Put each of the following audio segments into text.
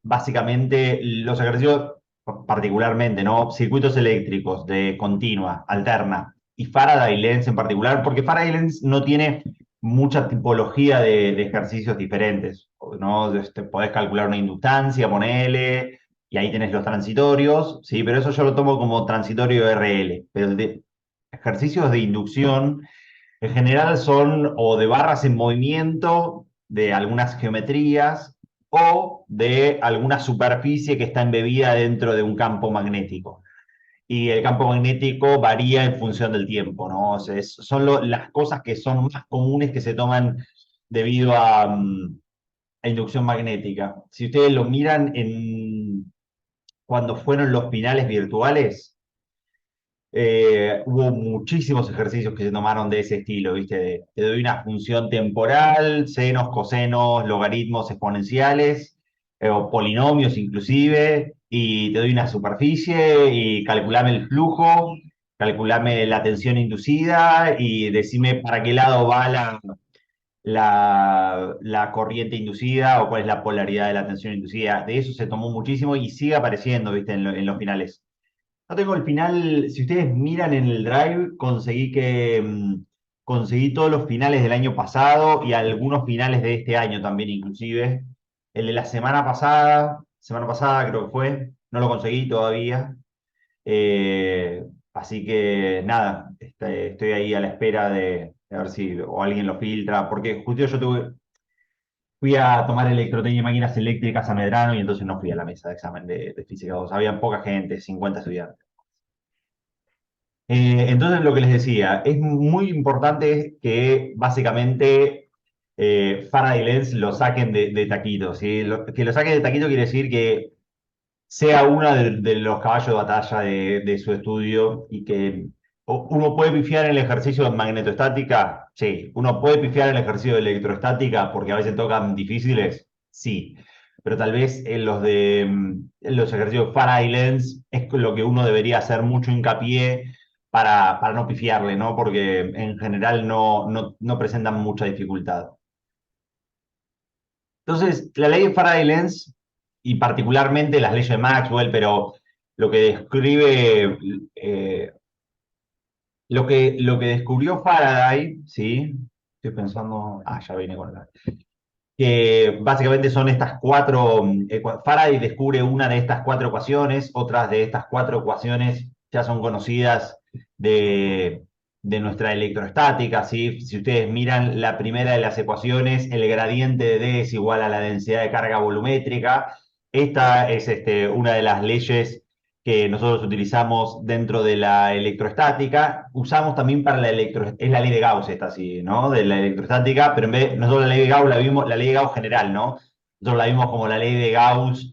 básicamente los ejercicios, particularmente, ¿no? Circuitos eléctricos de continua, alterna, y Faraday Lens en particular, porque Faraday Lens no tiene mucha tipología de ejercicios diferentes, ¿no? Podés calcular una inductancia, ponele, y ahí tenés los transitorios, ¿sí? Pero eso yo lo tomo como transitorio RL, pero de ejercicios de inducción en general son o de barras en movimiento, de algunas geometrías, o de alguna superficie que está embebida dentro de un campo magnético. Y el campo magnético varía en función del tiempo, ¿no? O sea, son las cosas que son más comunes que se toman debido a inducción magnética. Si ustedes lo miran cuando fueron los finales virtuales, hubo muchísimos ejercicios que se tomaron de ese estilo, ¿viste? Te doy una función temporal, senos, cosenos, logaritmos exponenciales, o polinomios inclusive, y te doy una superficie y calculame el flujo, calculame la tensión inducida y decime para qué lado va la corriente inducida o cuál es la polaridad de la tensión inducida. De eso se tomó muchísimo y sigue apareciendo, ¿viste? En los finales. No tengo el final, si ustedes miran en el Drive, conseguí todos los finales del año pasado y algunos finales de este año también, inclusive. El de la semana pasada creo que fue, no lo conseguí todavía. Así que nada, estoy ahí a la espera de ver si o alguien lo filtra, porque justo fui a tomar electrotecnia y máquinas eléctricas a Medrano y entonces no fui a la mesa de examen de física 2. Había poca gente, 50 estudiantes. Entonces, lo que les decía, es muy importante que básicamente Faraday Lens lo saquen de taquito, ¿sí? Que lo saquen de taquito quiere decir que sea uno de los caballos de batalla de su estudio y que uno puede pifiar en el ejercicio de magnetostática, sí. Uno puede pifiar en el ejercicio de electrostática porque a veces tocan difíciles, sí. Pero tal vez en los ejercicios de Faraday Lens es lo que uno debería hacer mucho hincapié para no pifiarle, ¿no? Porque en general no presentan mucha dificultad. Entonces, la ley de Faraday-Lenz, y particularmente las leyes de Maxwell, pero lo que describe, lo que descubrió Faraday, ¿sí? Estoy pensando, ya vine con la... Que básicamente son estas cuatro, Faraday descubre una de estas cuatro ecuaciones, otras de estas cuatro ecuaciones ya son conocidas de, de nuestra electrostática, ¿sí? Si ustedes miran la primera de las ecuaciones, el gradiente de D es igual a la densidad de carga volumétrica. Esta es una de las leyes que nosotros utilizamos dentro de la electrostática. Usamos también para es la ley de Gauss esta, sí, ¿no? De la electrostática, pero nosotros la ley de Gauss la vimos, la ley de Gauss general, ¿no? Nosotros la vimos como la ley de Gauss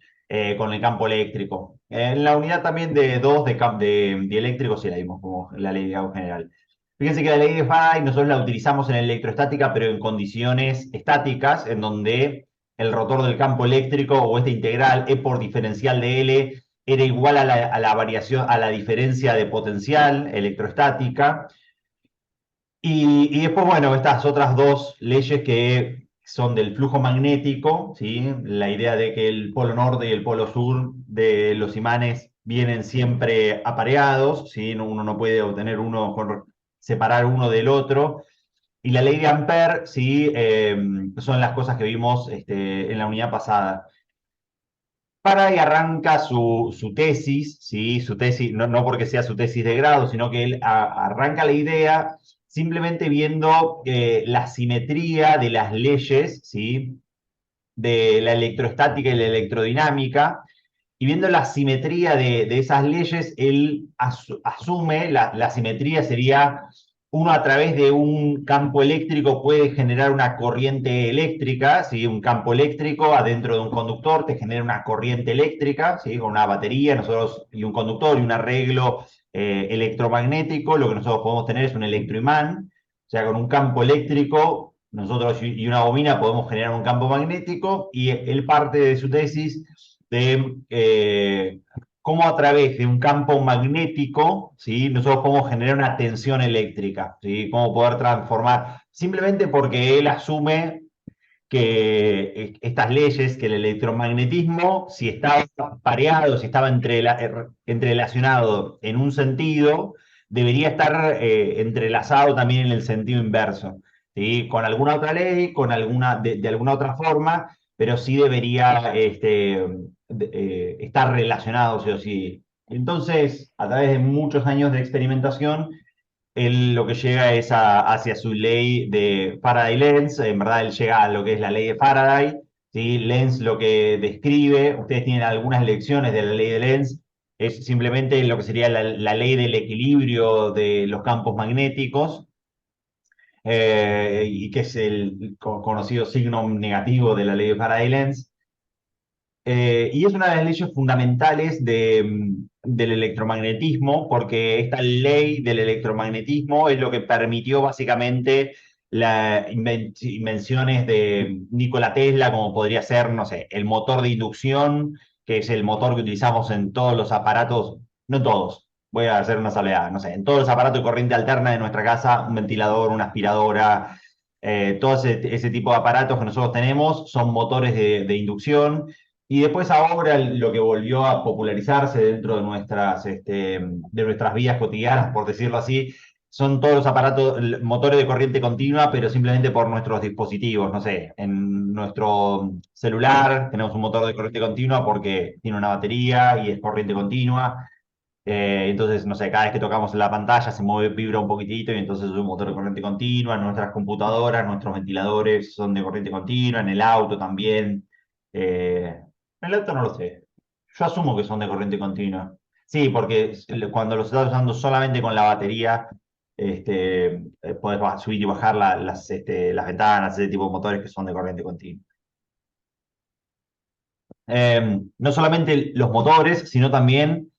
con el campo eléctrico. En la unidad también de 2 de eléctrico sí la vimos como la ley de Gauss general. Fíjense que la ley de Faraday nosotros la utilizamos en electrostática, pero en condiciones estáticas, en donde el rotor del campo eléctrico o esta integral E por diferencial de L era igual a la variación, a la diferencia de potencial electrostática. Y después, bueno, estas otras dos leyes que son del flujo magnético, ¿sí? La idea de que el polo norte y el polo sur de los imanes vienen siempre apareados, ¿sí? Uno no puede obtener separar uno del otro. Y la ley de Ampère, ¿sí? Son las cosas que vimos en la unidad pasada. Para y arranca su tesis, ¿sí? Su tesis, no porque sea su tesis de grado, sino que él arranca la idea simplemente viendo la simetría de las leyes, ¿sí? De la electrostática y la electrodinámica, y viendo la simetría de esas leyes, él asume, la simetría sería uno a través de un campo eléctrico puede generar una corriente eléctrica, ¿sí? Un campo eléctrico adentro de un conductor te genera una corriente eléctrica, ¿sí? Con una batería y un conductor y un arreglo electromagnético, lo que nosotros podemos tener es un electroimán, o sea, con un campo eléctrico, nosotros y una bobina podemos generar un campo magnético, y él parte de su tesis de cómo a través de un campo magnético, ¿sí? Nosotros podemos generar una tensión eléctrica, ¿sí? Cómo poder transformar, simplemente porque él asume que estas leyes, que el electromagnetismo, si estaba pareado, si estaba entrelacionado en un sentido, debería estar entrelazado también en el sentido inverso, ¿sí? Con alguna otra ley, con alguna, de alguna otra forma, pero sí debería estar relacionado, sí o sí. Entonces, a través de muchos años de experimentación, él lo que llega es hacia su ley de Faraday-Lenz. En verdad, él llega a lo que es la ley de Faraday, ¿sí? Lenz lo que describe, ustedes tienen algunas lecciones de la ley de Lenz, es simplemente lo que sería la ley del equilibrio de los campos magnéticos, y que es el conocido signo negativo de la ley de Faraday-Lenz. Y es una de las leyes fundamentales del electromagnetismo, porque esta ley del electromagnetismo es lo que permitió básicamente las invenciones de Nikola Tesla, como podría ser, no sé, el motor de inducción, que es el motor que utilizamos en todos los aparatos, no todos, voy a hacer una salvedad, no sé, en todos los aparatos de corriente alterna de nuestra casa, un ventilador, una aspiradora, todo ese tipo de aparatos que nosotros tenemos son motores de inducción. Y después ahora lo que volvió a popularizarse dentro de nuestras vidas cotidianas, por decirlo así, son todos los aparatos, motores de corriente continua, pero simplemente por nuestros dispositivos. No sé, en nuestro celular tenemos un motor de corriente continua porque tiene una batería y es corriente continua. Entonces, no sé, cada vez que tocamos la pantalla se mueve, vibra un poquitito y entonces es un motor de corriente continua. Nuestras computadoras, nuestros ventiladores son de corriente continua, en el auto también. En el auto no lo sé. Yo asumo que son de corriente continua. Sí, porque cuando los estás usando solamente con la batería, puedes subir y bajar las ventanas, ese tipo de motores que son de corriente continua. No solamente los motores, sino también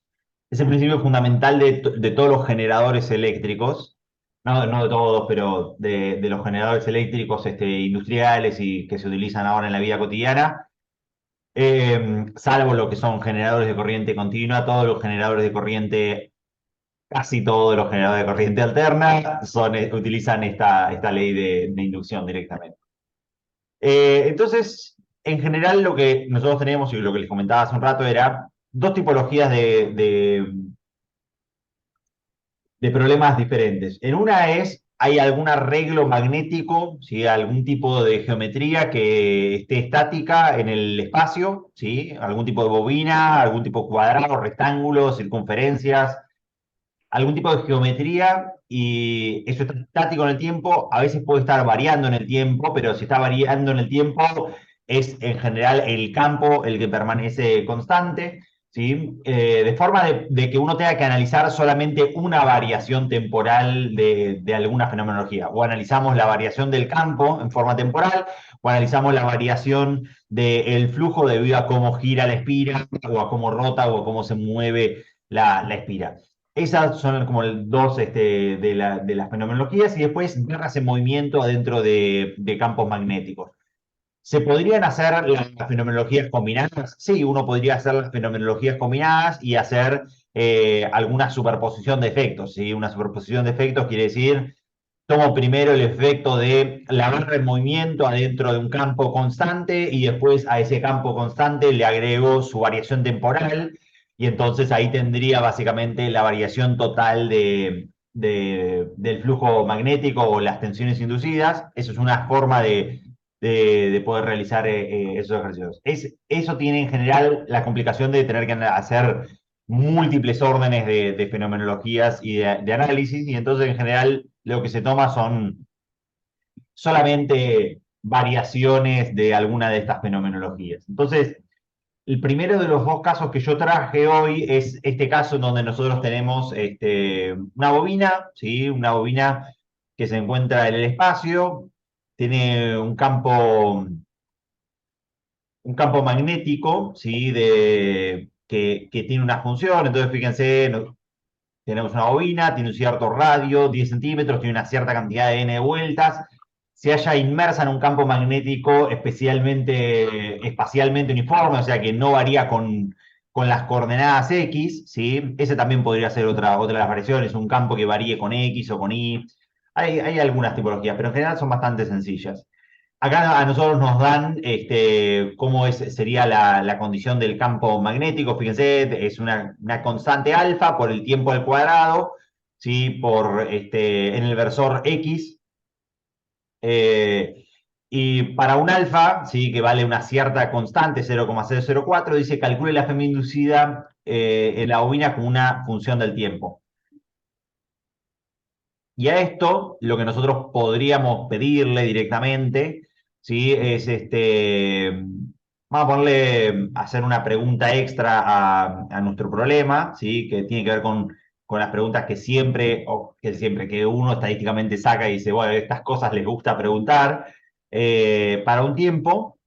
es el principio fundamental de todos los generadores eléctricos, no de todos, pero de los generadores eléctricos industriales y que se utilizan ahora en la vida cotidiana, salvo lo que son generadores de corriente continua, todos los generadores de corriente, casi todos los generadores de corriente alterna, utilizan esta ley de inducción directamente. Entonces, en general, lo que nosotros tenemos y lo que les comentaba hace un rato era dos tipologías de problemas diferentes. En una es, hay algún arreglo magnético, ¿sí? Algún tipo de geometría que esté estática en el espacio, ¿sí? Algún tipo de bobina, algún tipo de cuadrado, rectángulo, circunferencias, algún tipo de geometría, y eso está estático en el tiempo. A veces puede estar variando en el tiempo, pero si está variando en el tiempo es en general el campo el que permanece constante, ¿sí? De forma de que uno tenga que analizar solamente una variación temporal de alguna fenomenología. O analizamos la variación del campo en forma temporal, o analizamos la variación del flujo debido a cómo gira la espira, o a cómo rota, o a cómo se mueve la espira. Esas son como dos de las fenomenologías, y después guerras en movimiento adentro de campos magnéticos. ¿Se podrían hacer las fenomenologías combinadas? Sí, uno podría hacer las fenomenologías combinadas y hacer alguna superposición de efectos, ¿sí? Una superposición de efectos quiere decir, tomo primero el efecto de la barra en movimiento adentro de un campo constante y después a ese campo constante le agrego su variación temporal, y entonces ahí tendría básicamente la variación total del flujo magnético o las tensiones inducidas. Eso es una forma de poder realizar esos ejercicios. Eso tiene en general la complicación de tener que hacer múltiples órdenes de fenomenologías y de análisis, y entonces en general lo que se toma son solamente variaciones de alguna de estas fenomenologías. Entonces, el primero de los dos casos que yo traje hoy es este caso en donde nosotros tenemos una bobina, ¿sí? Una bobina que se encuentra en el espacio, tiene un campo magnético, ¿sí? Que tiene una función. Entonces, fíjense, tenemos una bobina, tiene un cierto radio, 10 centímetros, tiene una cierta cantidad de n de vueltas, se halla inmersa en un campo magnético espacialmente uniforme, o sea que no varía con las coordenadas X, ¿sí? Ese también podría ser otra de las variaciones, un campo que varíe con X o con Y. Hay algunas tipologías, pero en general son bastante sencillas. Acá a nosotros nos dan cómo sería la condición del campo magnético. Fíjense, es una constante alfa por el tiempo al cuadrado, ¿sí? En el versor X. eh, y para un alfa, ¿sí? Que vale una cierta constante, 0,004, dice calcule la FEM inducida en la bobina como una función del tiempo. Y a esto, lo que nosotros podríamos pedirle directamente, ¿sí? Es vamos a ponerle, hacer una pregunta extra a nuestro problema, ¿sí? Que tiene que ver con las preguntas que siempre, que uno estadísticamente saca y dice, bueno, estas cosas les gusta preguntar, para un tiempo,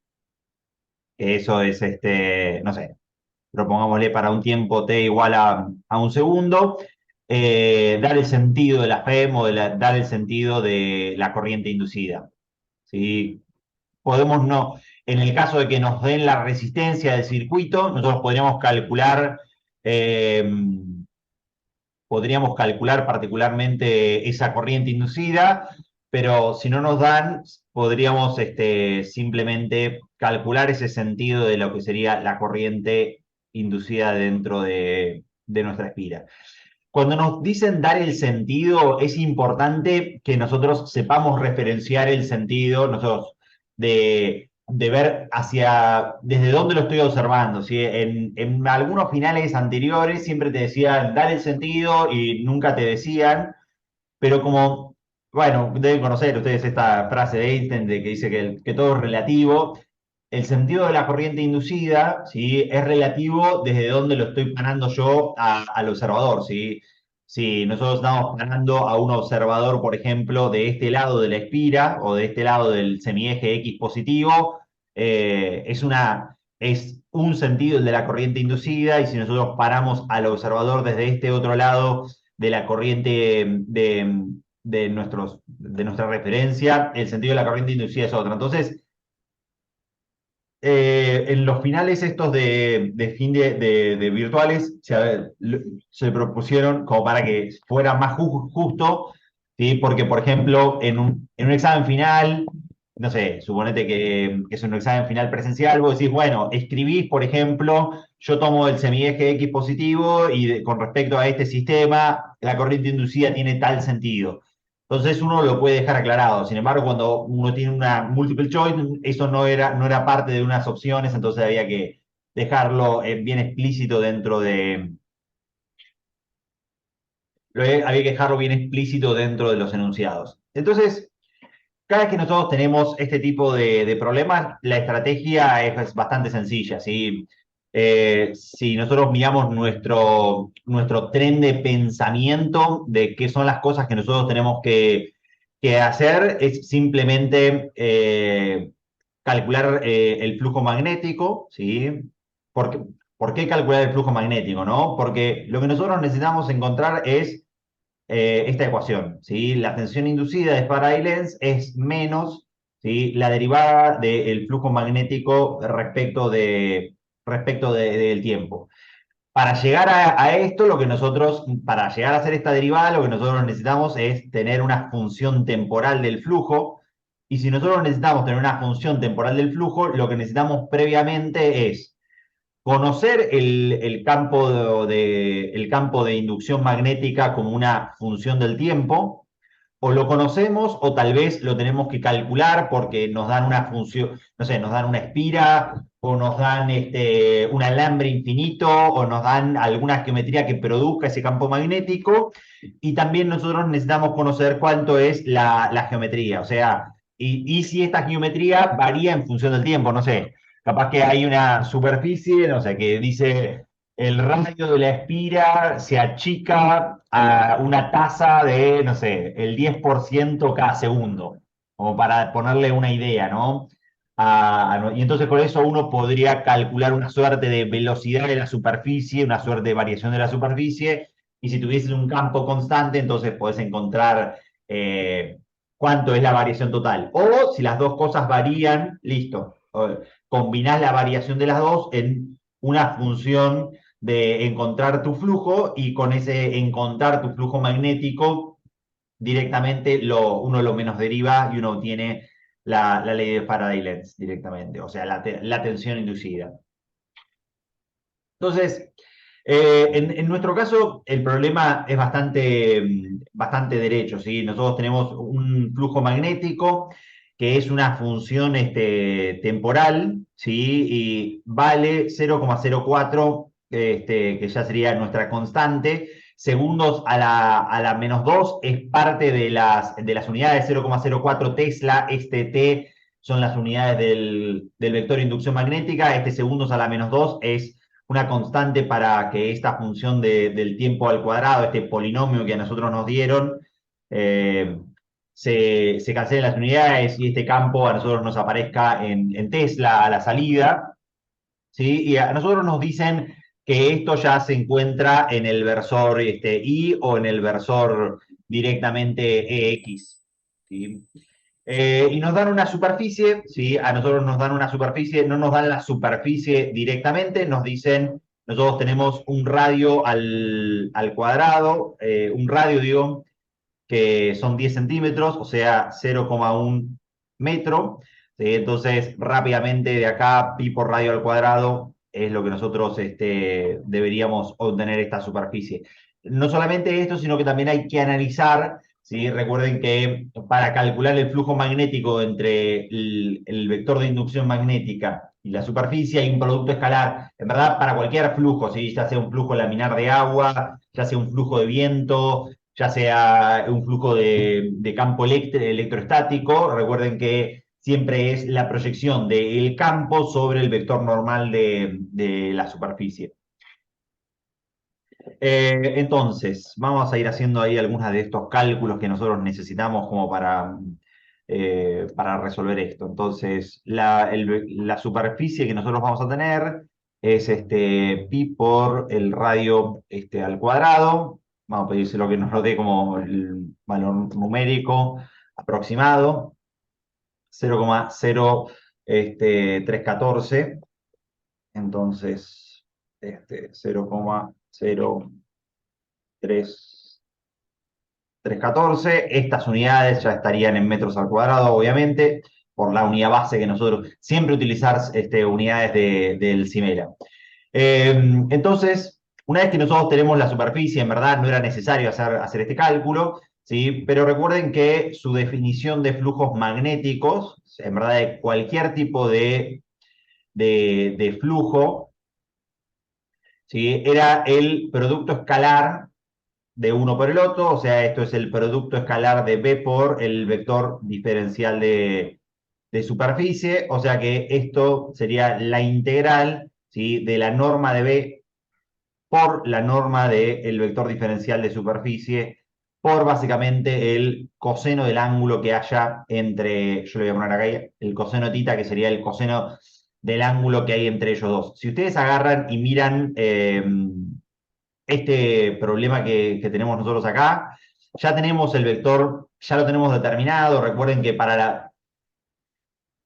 eso es, no sé, propongámosle para un tiempo t igual a un segundo, dar el sentido de la FEM o dar el sentido de la corriente inducida. ¿Sí? Podemos no, en el caso de que nos den la resistencia del circuito, nosotros eh, podríamos calcular particularmente esa corriente inducida, pero si no nos dan, podríamos simplemente calcular ese sentido de lo que sería la corriente inducida dentro de nuestra espira. Cuando nos dicen dar el sentido, es importante que nosotros sepamos referenciar el sentido, nosotros, de ver desde dónde lo estoy observando. ¿Sí? En algunos finales anteriores siempre te decían dar el sentido y nunca te decían, pero como, bueno, deben conocer ustedes esta frase de Einstein de que dice que todo es relativo. El sentido de la corriente inducida, ¿sí? Es relativo desde donde lo estoy panando yo al observador, ¿sí? Si nosotros estamos panando a un observador, por ejemplo, de este lado de la espira o de este lado del semieje X positivo, es un sentido el de la corriente inducida, y si nosotros paramos al observador desde este otro lado de la corriente de nuestra referencia, el sentido de la corriente inducida es otro. Entonces, en los finales estos de fin de virtuales se propusieron como para que fuera más justo, ¿sí? Porque, por ejemplo, en un examen final, no sé, suponete que es un examen final presencial, vos decís, bueno, escribís, por ejemplo, yo tomo el semieje X positivo y con respecto a este sistema, la corriente inducida tiene tal sentido. Entonces uno lo puede dejar aclarado. Sin embargo, cuando uno tiene una multiple choice, eso no era parte de unas opciones, entonces había que dejarlo bien explícito había que dejarlo bien explícito dentro de los enunciados. Entonces, cada vez que nosotros tenemos este tipo de problemas, la estrategia es bastante sencilla, ¿sí? Si nosotros miramos nuestro tren de pensamiento de qué son las cosas que nosotros tenemos que hacer, es simplemente calcular el flujo magnético, ¿sí? ¿Por qué, por qué calcular el flujo magnético, no? Porque lo que nosotros necesitamos encontrar es esta ecuación, ¿sí? La tensión inducida de Faraday-Lenz es menos, ¿sí? La derivada del flujo magnético del tiempo. Para llegar a esto, para llegar a hacer esta derivada, lo que nosotros necesitamos es tener una función temporal del flujo. Y si nosotros necesitamos tener una función temporal del flujo, lo que necesitamos previamente es conocer el campo de inducción magnética como una función del tiempo, o lo conocemos o tal vez lo tenemos que calcular porque nos dan una función, no sé, nos dan una espira o nos dan un alambre infinito o nos dan alguna geometría que produzca ese campo magnético, y también nosotros necesitamos conocer cuánto es la geometría, o sea, y si esta geometría varía en función del tiempo, no sé. Capaz que hay una superficie, no sé, que dice el radio de la espira se achica a una tasa de, no sé, el 10% cada segundo, como para ponerle una idea, ¿no? Y entonces con eso uno podría calcular una suerte de velocidad de la superficie, una suerte de variación de la superficie, y si tuvieses un campo constante, entonces podés encontrar eh, cuánto es la variación total. O si las dos cosas varían, listo. Combinás la variación de las dos en una función de encontrar tu flujo, y con ese encontrar tu flujo magnético directamente uno lo menos deriva y uno obtiene la ley de Faraday-Lenz directamente, o sea, la tensión inducida. Entonces, en nuestro caso, el problema es bastante derecho, ¿sí? Nosotros tenemos un flujo magnético que es una función temporal, ¿sí? Y vale 0,04, que ya sería nuestra constante. Segundos a la -2 es parte de las unidades 0,04 Tesla. Este T son las unidades del vector de inducción magnética. Segundos a la -2 es una constante para que esta función del tiempo al cuadrado, este polinomio que a nosotros nos dieron, eh, se cancelen las unidades y este campo a nosotros nos aparezca en Tesla a la salida, ¿sí? Y a nosotros nos dicen que esto ya se encuentra en el versor I o en el versor directamente EX, ¿sí? Y nos dan una superficie, ¿sí? A nosotros nos dan una superficie, no nos dan la superficie directamente, nos dicen, nosotros tenemos un radio al cuadrado, un radio, digo, que son 10 centímetros, o sea, 0,1 metro. ¿Sí? Entonces, rápidamente de acá, pi por radio al cuadrado es lo que nosotros deberíamos obtener esta superficie. No solamente esto, sino que también hay que analizar, ¿sí? Recuerden que para calcular el flujo magnético entre el vector de inducción magnética y la superficie hay un producto escalar, en verdad, para cualquier flujo, ¿sí? Ya sea un flujo laminar de agua, ya sea un flujo de viento, ya sea un flujo de campo electrostático. Recuerden que siempre es la proyección del campo sobre el vector normal de la superficie. Entonces, vamos a ir haciendo ahí algunos de estos cálculos que nosotros necesitamos como para resolver esto. Entonces, la superficie que nosotros vamos a tener es pi por el radio al cuadrado. Vamos a pedírselo que nos lo dé como el valor numérico aproximado, 0,0314. Entonces, 0,0314. Estas unidades ya estarían en metros al cuadrado, obviamente, por la unidad base que nosotros siempre utilizar unidades del CIMELA. Entonces, una vez que nosotros tenemos la superficie, en verdad no era necesario hacer este cálculo, ¿sí? Pero recuerden que su definición de flujos magnéticos, en verdad de cualquier tipo de flujo, ¿sí? Era el producto escalar de uno por el otro, o sea, esto es el producto escalar de B por el vector diferencial de superficie, o sea que esto sería la integral, ¿sí? De la norma de B por la norma del vector diferencial de superficie por básicamente el coseno del ángulo que haya entre, yo le voy a poner acá el coseno tita, que sería el coseno del ángulo que hay entre ellos dos. Si ustedes agarran y miran este problema que tenemos nosotros acá, ya tenemos el vector, ya lo tenemos determinado. Recuerden que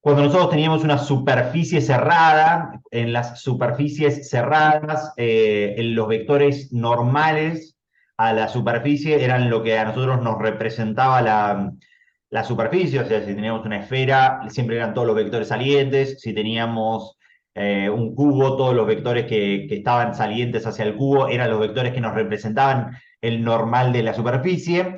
cuando nosotros teníamos una superficie cerrada, en las superficies cerradas, los vectores normales a la superficie eran lo que a nosotros nos representaba la superficie. O sea, si teníamos una esfera, siempre eran todos los vectores salientes. Si teníamos un cubo, todos los vectores que estaban salientes hacia el cubo eran los vectores que nos representaban el normal de la superficie.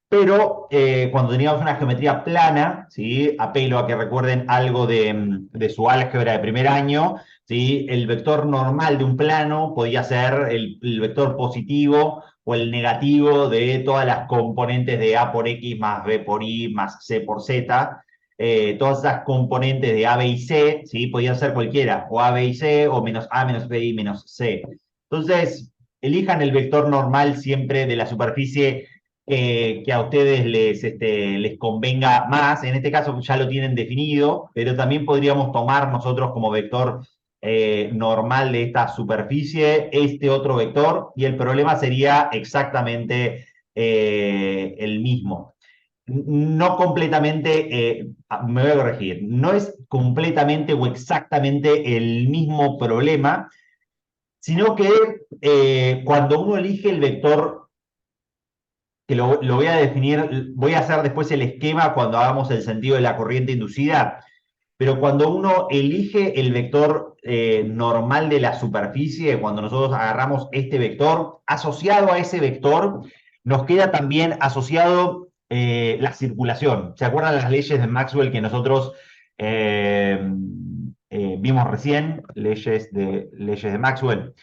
Pero cuando teníamos una geometría plana, ¿sí? Apelo a que recuerden algo de su álgebra de primer año, ¿sí? El vector normal de un plano podía ser el vector positivo o el negativo de todas las componentes de A por X más B por Y más C por Z. Todas esas componentes de A, B y C, ¿sí? Podían ser cualquiera, o A, B y C, o menos A, menos B y menos C. Entonces, elijan el vector normal siempre de la superficie que a ustedes les convenga más. En este caso ya lo tienen definido, pero también podríamos tomar nosotros como vector normal de esta superficie este otro vector y el problema sería exactamente el mismo. No completamente, me voy a corregir, no es completamente o exactamente el mismo problema, sino que cuando uno elige el vector que lo voy a definir, voy a hacer después el esquema cuando hagamos el sentido de la corriente inducida, pero cuando uno elige el vector normal de la superficie, cuando nosotros agarramos este vector, asociado a ese vector, nos queda también asociado la circulación. ¿Se acuerdan las leyes de Maxwell que nosotros vimos recién? Leyes de Maxwell.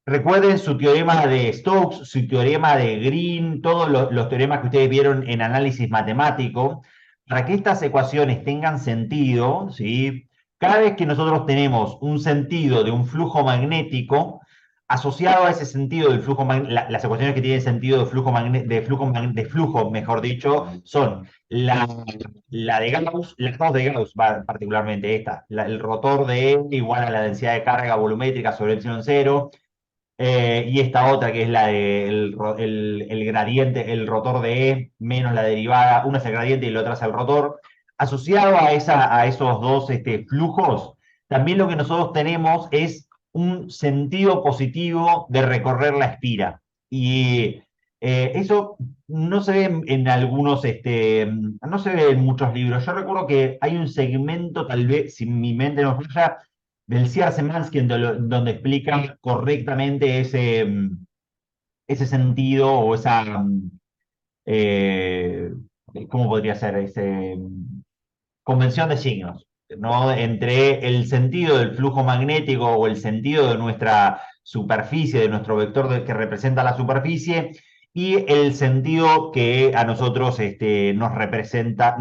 Recuerden su teorema de Stokes, su teorema de Green, todos los teoremas que ustedes vieron en análisis matemático. Para que estas ecuaciones tengan sentido, ¿sí? Cada vez que nosotros tenemos un sentido de un flujo magnético, asociado a ese sentido del flujo magnético, las ecuaciones que tienen sentido de flujo, mejor dicho, son la de Gauss, las dos de Gauss, particularmente esta, el rotor de E igual a la densidad de carga volumétrica sobre epsilon cero, y esta otra que es la del el gradiente, el rotor de E menos la derivada, una es el gradiente y la otra es el rotor. Asociado a esos dos flujos, también lo que nosotros tenemos es un sentido positivo de recorrer la espira. Y eso no se ve en algunos, no se ve en muchos libros. Yo recuerdo que hay un segmento, tal vez, si mi mente no falla, del Semansky, donde explica correctamente ese sentido o esa, eh, ¿cómo podría ser? Convención de signos, ¿no? Entre el sentido del flujo magnético o el sentido de nuestra superficie, de nuestro vector que representa la superficie, y el sentido que a nosotros nos representa,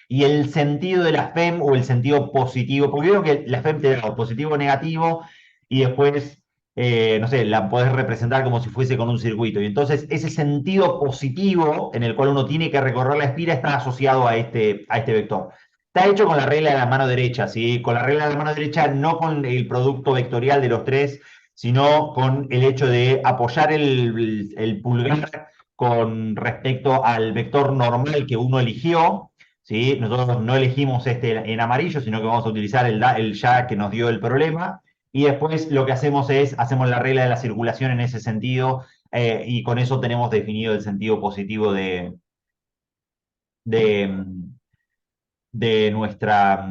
y el sentido de la FEM o el sentido positivo, porque veo que la FEM te da positivo o negativo, y después, no sé, la podés representar como si fuese con un circuito. Y entonces ese sentido positivo en el cual uno tiene que recorrer la espira está asociado a este vector. Está hecho con la regla de la mano derecha, ¿sí? Con la regla de la mano derecha, no con el producto vectorial de los tres, sino con el hecho de apoyar el pulgar con respecto al vector normal que uno eligió, ¿sí? Nosotros no elegimos este en amarillo, sino que vamos a utilizar el ya que nos dio el problema. Y después lo que hacemos hacemos la regla de la circulación en ese sentido, y con eso tenemos definido el sentido positivo de, de nuestra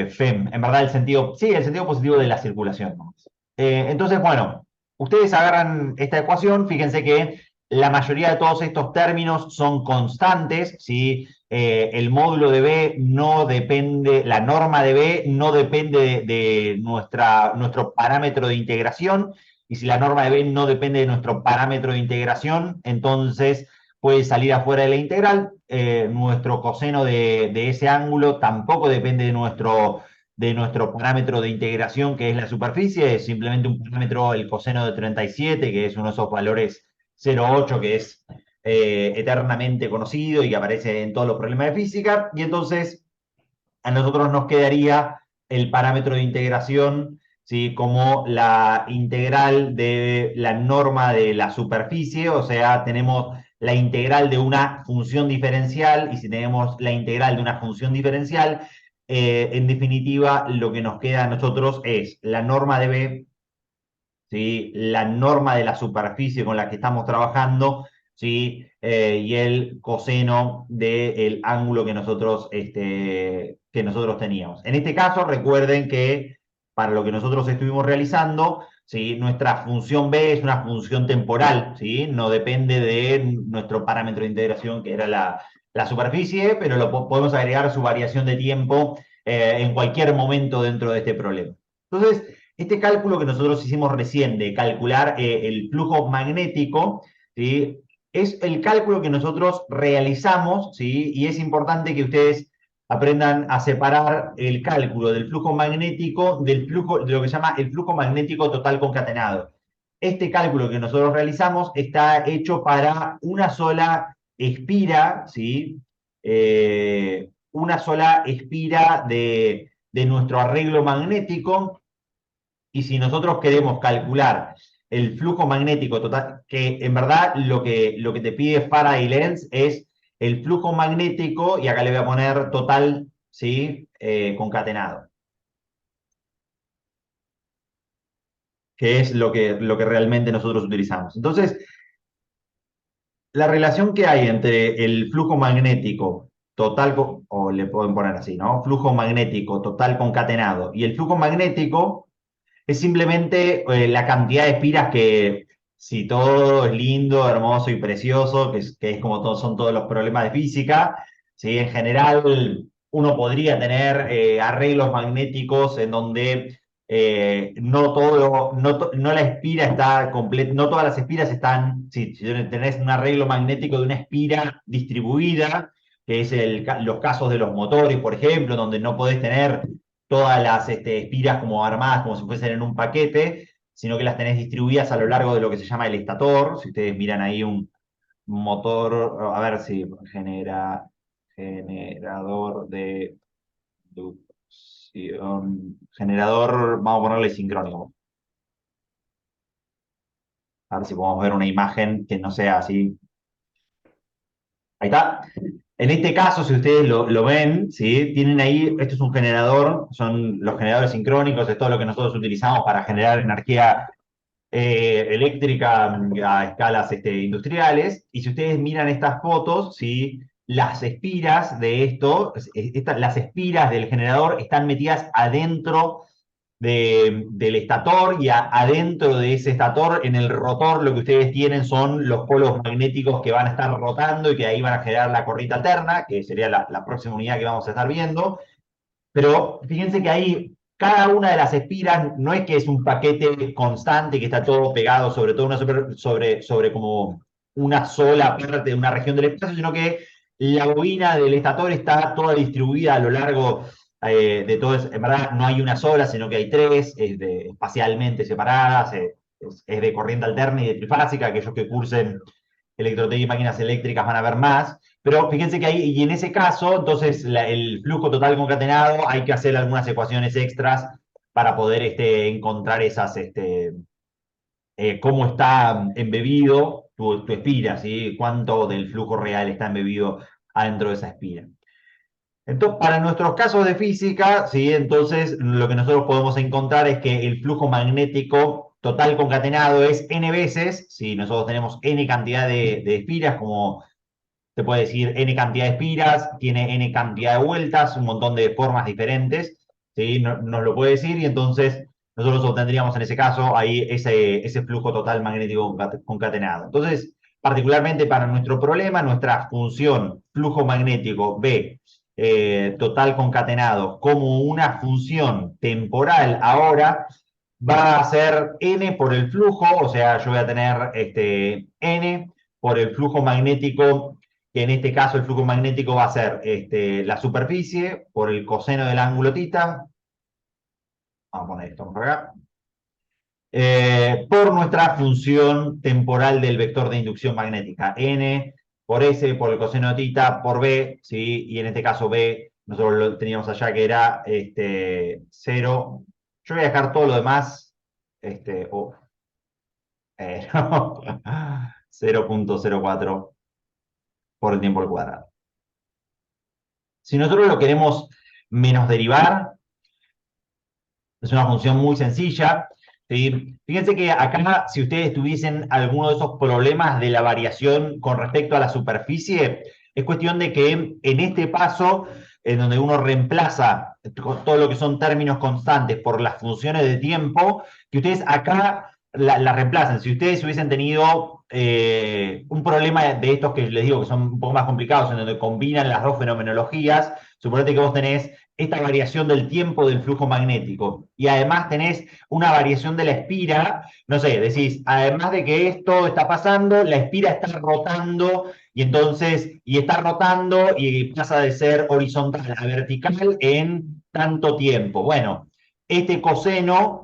FEM. En verdad, sí, el sentido positivo de la circulación, ¿no? Entonces, bueno, ustedes agarran esta ecuación, fíjense que la mayoría de todos estos términos son constantes, ¿sí? El módulo de B no depende, la norma de B no depende de nuestro parámetro de integración, y si la norma de B no depende de nuestro parámetro de integración, entonces puede salir afuera de la integral. Nuestro coseno de ese ángulo tampoco depende de nuestro parámetro de integración, que es la superficie, es simplemente un parámetro, el coseno de 37, que es uno de esos valores 0,8, que es eternamente conocido y que aparece en todos los problemas de física. Y entonces a nosotros nos quedaría el parámetro de integración, ¿sí? Como la integral de la norma de la superficie, o sea, tenemos la integral de una función diferencial, y si tenemos la integral de una función diferencial, en definitiva, lo que nos queda a nosotros es la norma de B, ¿sí? La norma de la superficie con la que estamos trabajando, ¿sí? Y el coseno del ángulo que nosotros teníamos. En este caso, recuerden que para lo que nosotros estuvimos realizando, ¿sí? Nuestra función B es una función temporal, ¿sí? No depende de nuestro parámetro de integración, que era la superficie, pero podemos agregar su variación de tiempo en cualquier momento dentro de este problema. Entonces, este cálculo que nosotros hicimos recién de calcular el flujo magnético, ¿sí? Es el cálculo que nosotros realizamos, ¿sí? Y es importante que ustedes aprendan a separar el cálculo del flujo magnético del flujo, de lo que se llama el flujo magnético total concatenado. Este cálculo que nosotros realizamos está hecho para una sola espira, ¿sí? Una sola espira de nuestro arreglo magnético. Y si nosotros queremos calcular el flujo magnético total, que en verdad lo que te pide Faraday Lens es el flujo magnético, y acá le voy a poner total, ¿sí? Concatenado, que es lo que realmente nosotros utilizamos. Entonces, la relación que hay entre el flujo magnético total, o le pueden poner así, ¿no? Flujo magnético total concatenado y el flujo magnético es simplemente la cantidad de espiras que, si todo es lindo, hermoso y precioso, que es como todos, son todos los problemas de física, ¿sí? En general uno podría tener arreglos magnéticos en donde no todo, no la espira está completa, no todas las espiras están, si tenés un arreglo magnético de una espira distribuida, que es los casos de los motores, por ejemplo, donde no podés tener todas las espiras como armadas, como si fuesen en un paquete, sino que las tenés distribuidas a lo largo de lo que se llama el estator. Si ustedes miran ahí un motor, a ver si generador de inducción, generador, vamos a ponerle sincrónico. A ver si podemos ver una imagen que no sea así. Ahí está. En este caso, si ustedes lo ven, ¿sí? Tienen ahí, esto es un generador, son los generadores sincrónicos, es todo lo que nosotros utilizamos para generar energía eléctrica a escalas industriales. Y si ustedes miran estas fotos, ¿sí? Las espiras de esto, las espiras del generador están metidas adentro del estator y adentro de ese estator, en el rotor, lo que ustedes tienen son los polos magnéticos que van a estar rotando y que ahí van a generar la corriente alterna, que sería la próxima unidad que vamos a estar viendo. Pero fíjense que ahí cada una de las espiras no es que es un paquete constante que está todo pegado sobre todo sobre como una sola parte de una región del espacio, sino que la bobina del estator está toda distribuida a lo largo de todo. En verdad no hay una sola, sino que hay tres, espacialmente separadas, es de corriente alterna y de trifásica. Aquellos que cursen electrotécnica y máquinas eléctricas van a ver más. Pero fíjense que ahí, y en ese caso, entonces el flujo total concatenado, hay que hacer algunas ecuaciones extras para poder encontrar esas, cómo está embebido tu espira, ¿sí? Cuánto del flujo real está embebido adentro de esa espira. Entonces, para nuestros casos de física, ¿sí? Entonces lo que nosotros podemos encontrar es que el flujo magnético total concatenado es n veces, si nosotros tenemos n cantidad de espiras, como se puede decir n cantidad de espiras, tiene n cantidad de vueltas, un montón de formas diferentes, ¿sí? Nos lo puede decir y entonces nosotros obtendríamos en ese caso ahí ese flujo total magnético concatenado. Entonces, particularmente para nuestro problema, nuestra función flujo magnético B total concatenado como una función temporal ahora va a ser n por el flujo, o sea, yo voy a tener n por el flujo magnético, que en este caso el flujo magnético va a ser la superficie por el coseno del ángulo θ. Vamos a poner esto por acá. Por nuestra función temporal del vector de inducción magnética, n por s, por el coseno de θ, por b, ¿sí? Y en este caso b, nosotros lo teníamos allá que era 0. Yo voy a dejar todo lo demás, no, 0,04 por el tiempo al cuadrado. Si nosotros lo queremos menos derivar, es una función muy sencilla, ¿sí? Fíjense que acá, si ustedes tuviesen alguno de esos problemas de la variación con respecto a la superficie, es cuestión de que en este paso, en donde uno reemplaza todo lo que son términos constantes por las funciones de tiempo, que ustedes acá la reemplacen. Si ustedes hubiesen tenido un problema de estos que les digo que son un poco más complicados, en donde combinan las dos fenomenologías, suponete que vos tenés esta variación del tiempo del flujo magnético y además tenés una variación de la espira, no sé, decís, además de que esto está pasando, la espira está rotando y entonces, y está rotando y pasa de ser horizontal a vertical en tanto tiempo. Bueno, este coseno,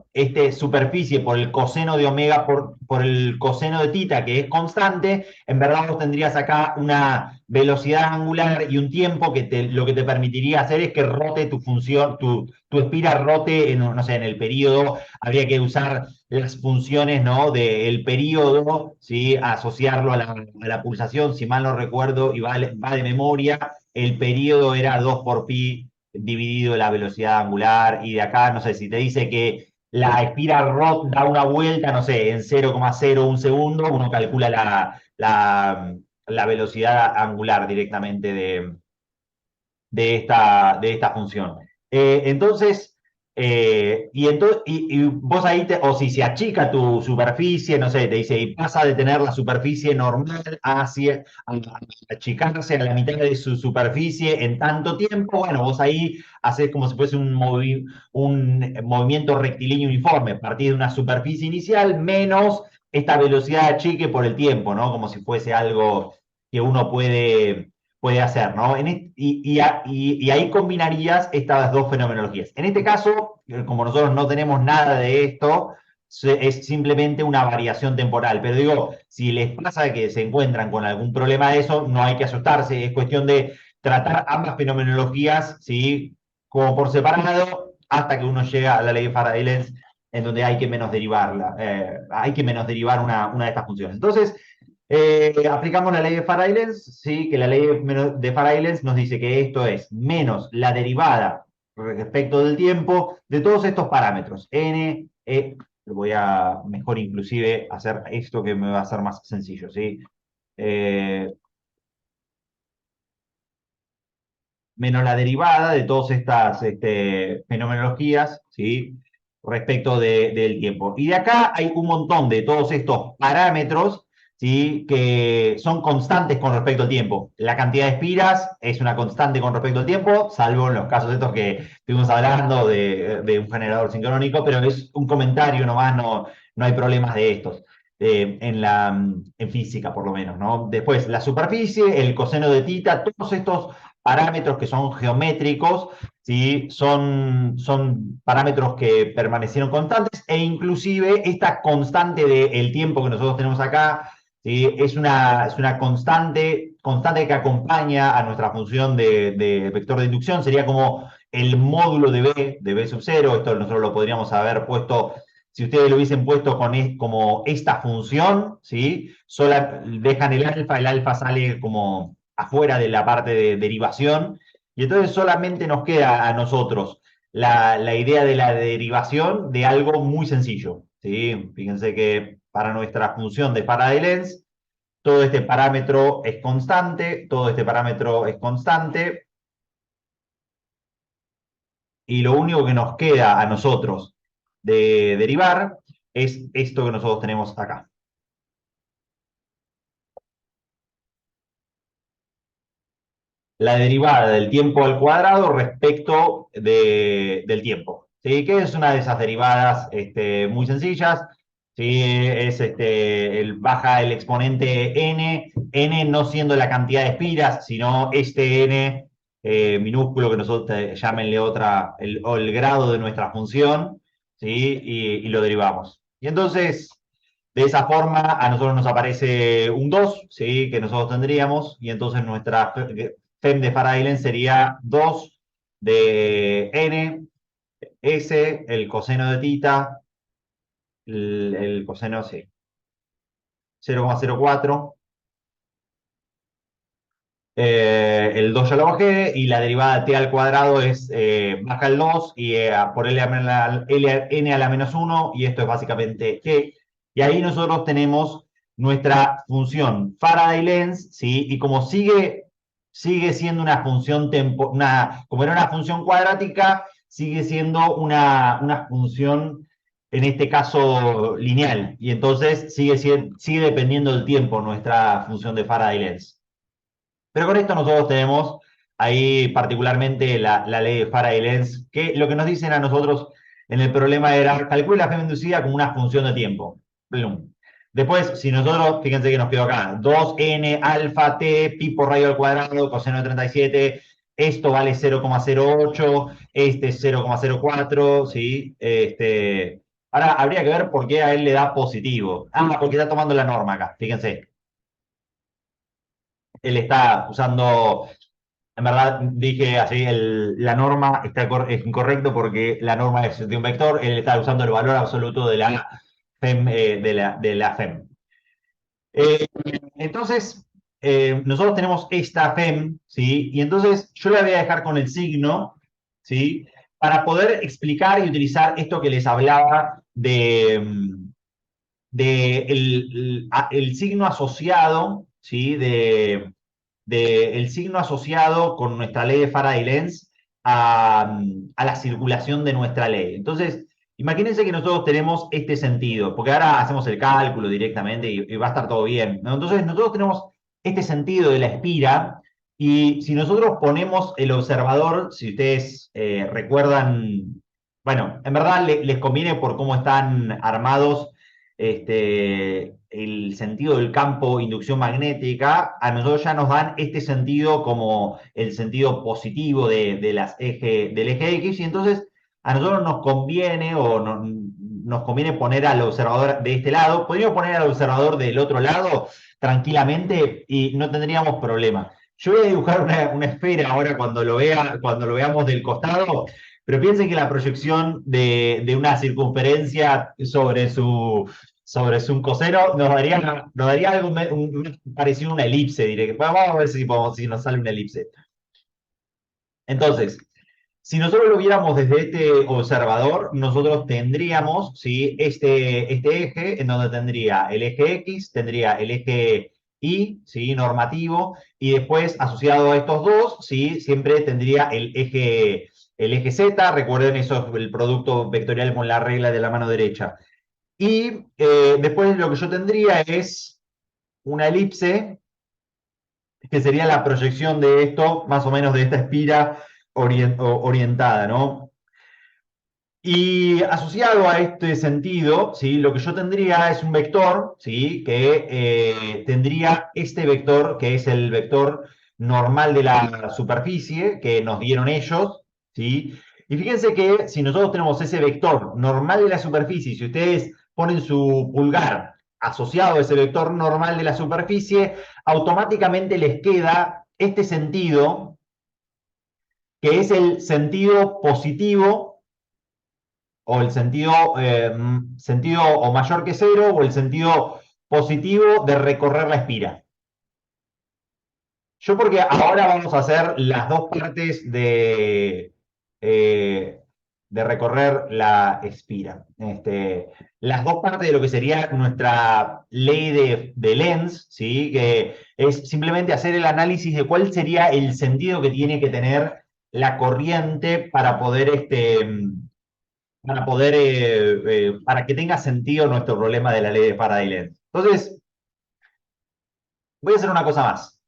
superficie por el coseno de omega por el coseno de θ, que es constante, en verdad vos tendrías acá una velocidad angular y un tiempo que lo que te permitiría hacer es que rote tu función, tu espira rote en, no sé, en el periodo. Habría que usar las funciones, ¿no? Del periodo, ¿sí? Asociarlo a la pulsación, si mal no recuerdo, y va de memoria, el periodo era 2 por pi dividido la velocidad angular, y de acá, no sé, si te dice que la espira da una vuelta, no sé, en 0,01 segundo, uno calcula la velocidad angular directamente de esta función. Entonces, y vos ahí, o si se achica tu superficie, no sé, te dice, y pasa de tener la superficie normal a achicarse a la mitad de su superficie en tanto tiempo, bueno, vos ahí haces como si fuese un movimiento rectilíneo uniforme, partís de una superficie inicial menos esta velocidad de achique por el tiempo, ¿no? Como si fuese algo que uno puede hacer, ¿no? Y ahí combinarías estas dos fenomenologías. En este caso, como nosotros no tenemos nada de esto, es simplemente una variación temporal. Pero digo, si les pasa que se encuentran con algún problema de eso, no hay que asustarse, es cuestión de tratar ambas fenomenologías, ¿sí? Como por separado, hasta que uno llega a la ley de Faraday-Lenz, en donde hay que menos derivarla, hay que menos derivar una de estas funciones. Entonces, aplicamos la ley de Faraday-Lenz, ¿sí? Que la ley de Faraday-Lenz nos dice que esto es menos la derivada respecto del tiempo de todos estos parámetros. N, voy a mejor inclusive hacer esto que me va a ser más sencillo, ¿sí? Eh, Menos la derivada de todas estas fenomenologías, ¿sí? Respecto del tiempo. Y de acá hay un montón de todos estos parámetros, ¿sí? Que son constantes con respecto al tiempo. La cantidad de espiras es una constante con respecto al tiempo, salvo en los casos estos que estuvimos hablando de un generador sincrónico, pero es un comentario nomás, no hay problemas de estos. En física, por lo menos, ¿no? Después, la superficie, el coseno de tita, todos estos parámetros que son geométricos, ¿sí? Son parámetros que permanecieron constantes e inclusive esta constante del tiempo que nosotros tenemos acá, ¿sí? Es una constante que acompaña a nuestra función de vector de inducción, sería como el módulo de B sub 0, esto nosotros lo podríamos haber puesto si ustedes lo hubiesen puesto como esta función, ¿sí? Dejan el alfa sale como afuera de la parte de derivación, y entonces solamente nos queda a nosotros la idea de la derivación de algo muy sencillo, ¿sí? Fíjense que para nuestra función de Faraday-Lenz, todo este parámetro es constante, todo este parámetro es constante, y lo único que nos queda a nosotros de derivar es esto que nosotros tenemos acá. La derivada del tiempo al cuadrado respecto del tiempo. ¿Sí? Que es una de esas derivadas muy sencillas. ¿Sí? Baja el exponente n no siendo la cantidad de espiras, sino este n minúsculo que nosotros llámenle o el grado de nuestra función, ¿sí? Y lo derivamos. Y entonces, de esa forma, a nosotros nos aparece un 2, ¿sí? Que nosotros tendríamos, y entonces nuestra FEM de Faraday-Lenz sería 2 de n, s, el coseno de tita, el coseno, sí, 0,04. El 2 ya lo bajé y la derivada de t al cuadrado es baja el 2 y por n a la menos 1 y esto es básicamente g. Y ahí nosotros tenemos nuestra función Faraday-Lenz, ¿sí? Y como sigue siendo una función como era una función cuadrática, sigue siendo una función, en este caso, lineal. Y entonces sigue dependiendo del tiempo nuestra función de Faraday-Lenz. Pero con esto nosotros tenemos ahí particularmente la ley de Faraday-Lenz, que lo que nos dicen a nosotros en el problema era calcule la FEM inducida como una función de tiempo. Plum. Después, si nosotros, fíjense que nos quedó acá, 2n alfa t pi por radio al cuadrado, coseno de 37, esto vale 0,08, este es 0,04, ¿sí? Ahora habría que ver por qué a él le da positivo. Ah, porque está tomando la norma acá, fíjense. Él está usando, en verdad dije así, la norma es incorrecto porque la norma es de un vector, él está usando el valor absoluto de la FEM, de la FEM. Eh, entonces, nosotros tenemos esta FEM, ¿sí? Y entonces yo la voy a dejar con el signo, ¿sí? Para poder explicar y utilizar esto que les hablaba de el signo asociado ¿sí? El signo asociado con nuestra ley de Faraday-Lenz a la circulación de nuestra ley. Entonces, imagínense que nosotros tenemos este sentido, porque ahora hacemos el cálculo directamente y va a estar todo bien, ¿no? Entonces, nosotros tenemos este sentido de la espira y si nosotros ponemos el observador, si ustedes recuerdan, bueno, en verdad les conviene por cómo están armados el sentido del campo inducción magnética, a nosotros ya nos dan este sentido como el sentido positivo del eje X, y entonces a nosotros nos conviene nos conviene poner al observador de este lado. Podríamos poner al observador del otro lado tranquilamente y no tendríamos problema. Yo voy a dibujar una esfera ahora cuando lo veamos del costado, pero piensen que la proyección de una circunferencia sobre su coseno nos daría algo parecido a una elipse, diré. Vamos a ver si nos sale una elipse. Entonces, si nosotros lo viéramos desde este observador, nosotros tendríamos, ¿sí? este eje en donde tendría el eje X, tendría el eje Y, ¿sí? Normativo, y después asociado a estos dos, ¿sí? Siempre tendría el eje Z. Recuerden, eso es el producto vectorial con la regla de la mano derecha. Y después lo que yo tendría es una elipse, que sería la proyección de esto, más o menos de esta espira orientada, ¿no? Y asociado a este sentido, ¿sí? Lo que yo tendría es un vector, ¿sí? Que tendría este vector, que es el vector normal de la superficie, que nos dieron ellos, ¿sí? Y fíjense que si nosotros tenemos ese vector normal de la superficie, si ustedes ponen su pulgar asociado a ese vector normal de la superficie, automáticamente les queda este sentido, que es el sentido positivo o el sentido o mayor que cero o el sentido positivo de recorrer la espira. Yo porque ahora vamos a hacer las dos partes de recorrer la espira. Las dos partes de lo que sería nuestra ley de Lenz, ¿sí? Que es simplemente hacer el análisis de cuál sería el sentido que tiene que tener la corriente para que tenga sentido nuestro problema de la ley de Faraday-Lenz. Entonces, voy a hacer una cosa más,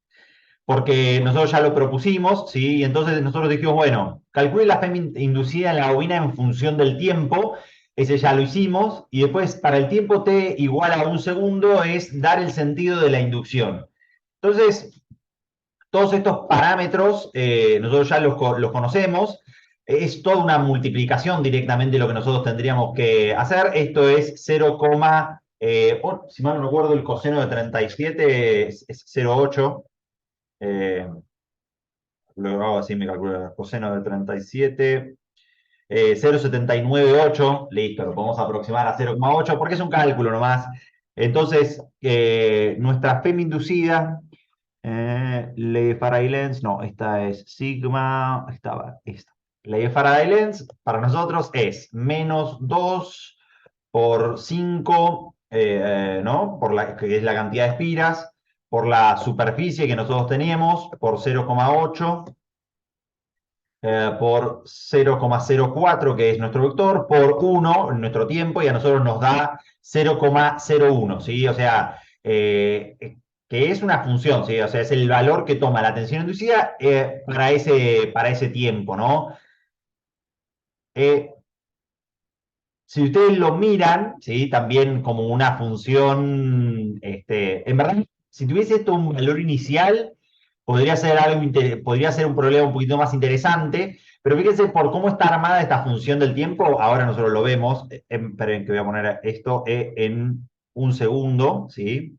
porque nosotros ya lo propusimos, ¿sí? Y entonces nosotros dijimos, bueno, calcule la FEM inducida en la bobina en función del tiempo, ese ya lo hicimos, y después para el tiempo t igual a un segundo es dar el sentido de la inducción. Entonces, todos estos parámetros nosotros ya los conocemos. Es toda una multiplicación directamente de lo que nosotros tendríamos que hacer. Esto es 0, si mal no recuerdo, el coseno de 37 es 0,8. Lo hago así, me calculo. El coseno de 37. 0,798, listo, lo podemos aproximar a 0,8 porque es un cálculo nomás. Entonces, nuestra FEM inducida ley de Faraday-Lenz, no, esta es sigma, estaba esta. Ley de Faraday-Lenz para nosotros es menos 2 por 5, ¿no? Que es la cantidad de espiras, por la superficie que nosotros teníamos, por 0,8, por 0,04, que es nuestro vector, por 1, nuestro tiempo, y a nosotros nos da 0,01, ¿sí? O sea, que es una función, ¿sí? O sea, es el valor que toma la tensión inducida para ese tiempo, ¿no? Si ustedes lo miran, ¿sí? También como una función, en verdad, si tuviese esto un valor inicial, podría ser un problema un poquito más interesante, pero fíjense por cómo está armada esta función del tiempo, ahora nosotros lo vemos, esperen que voy a poner esto en un segundo, ¿sí?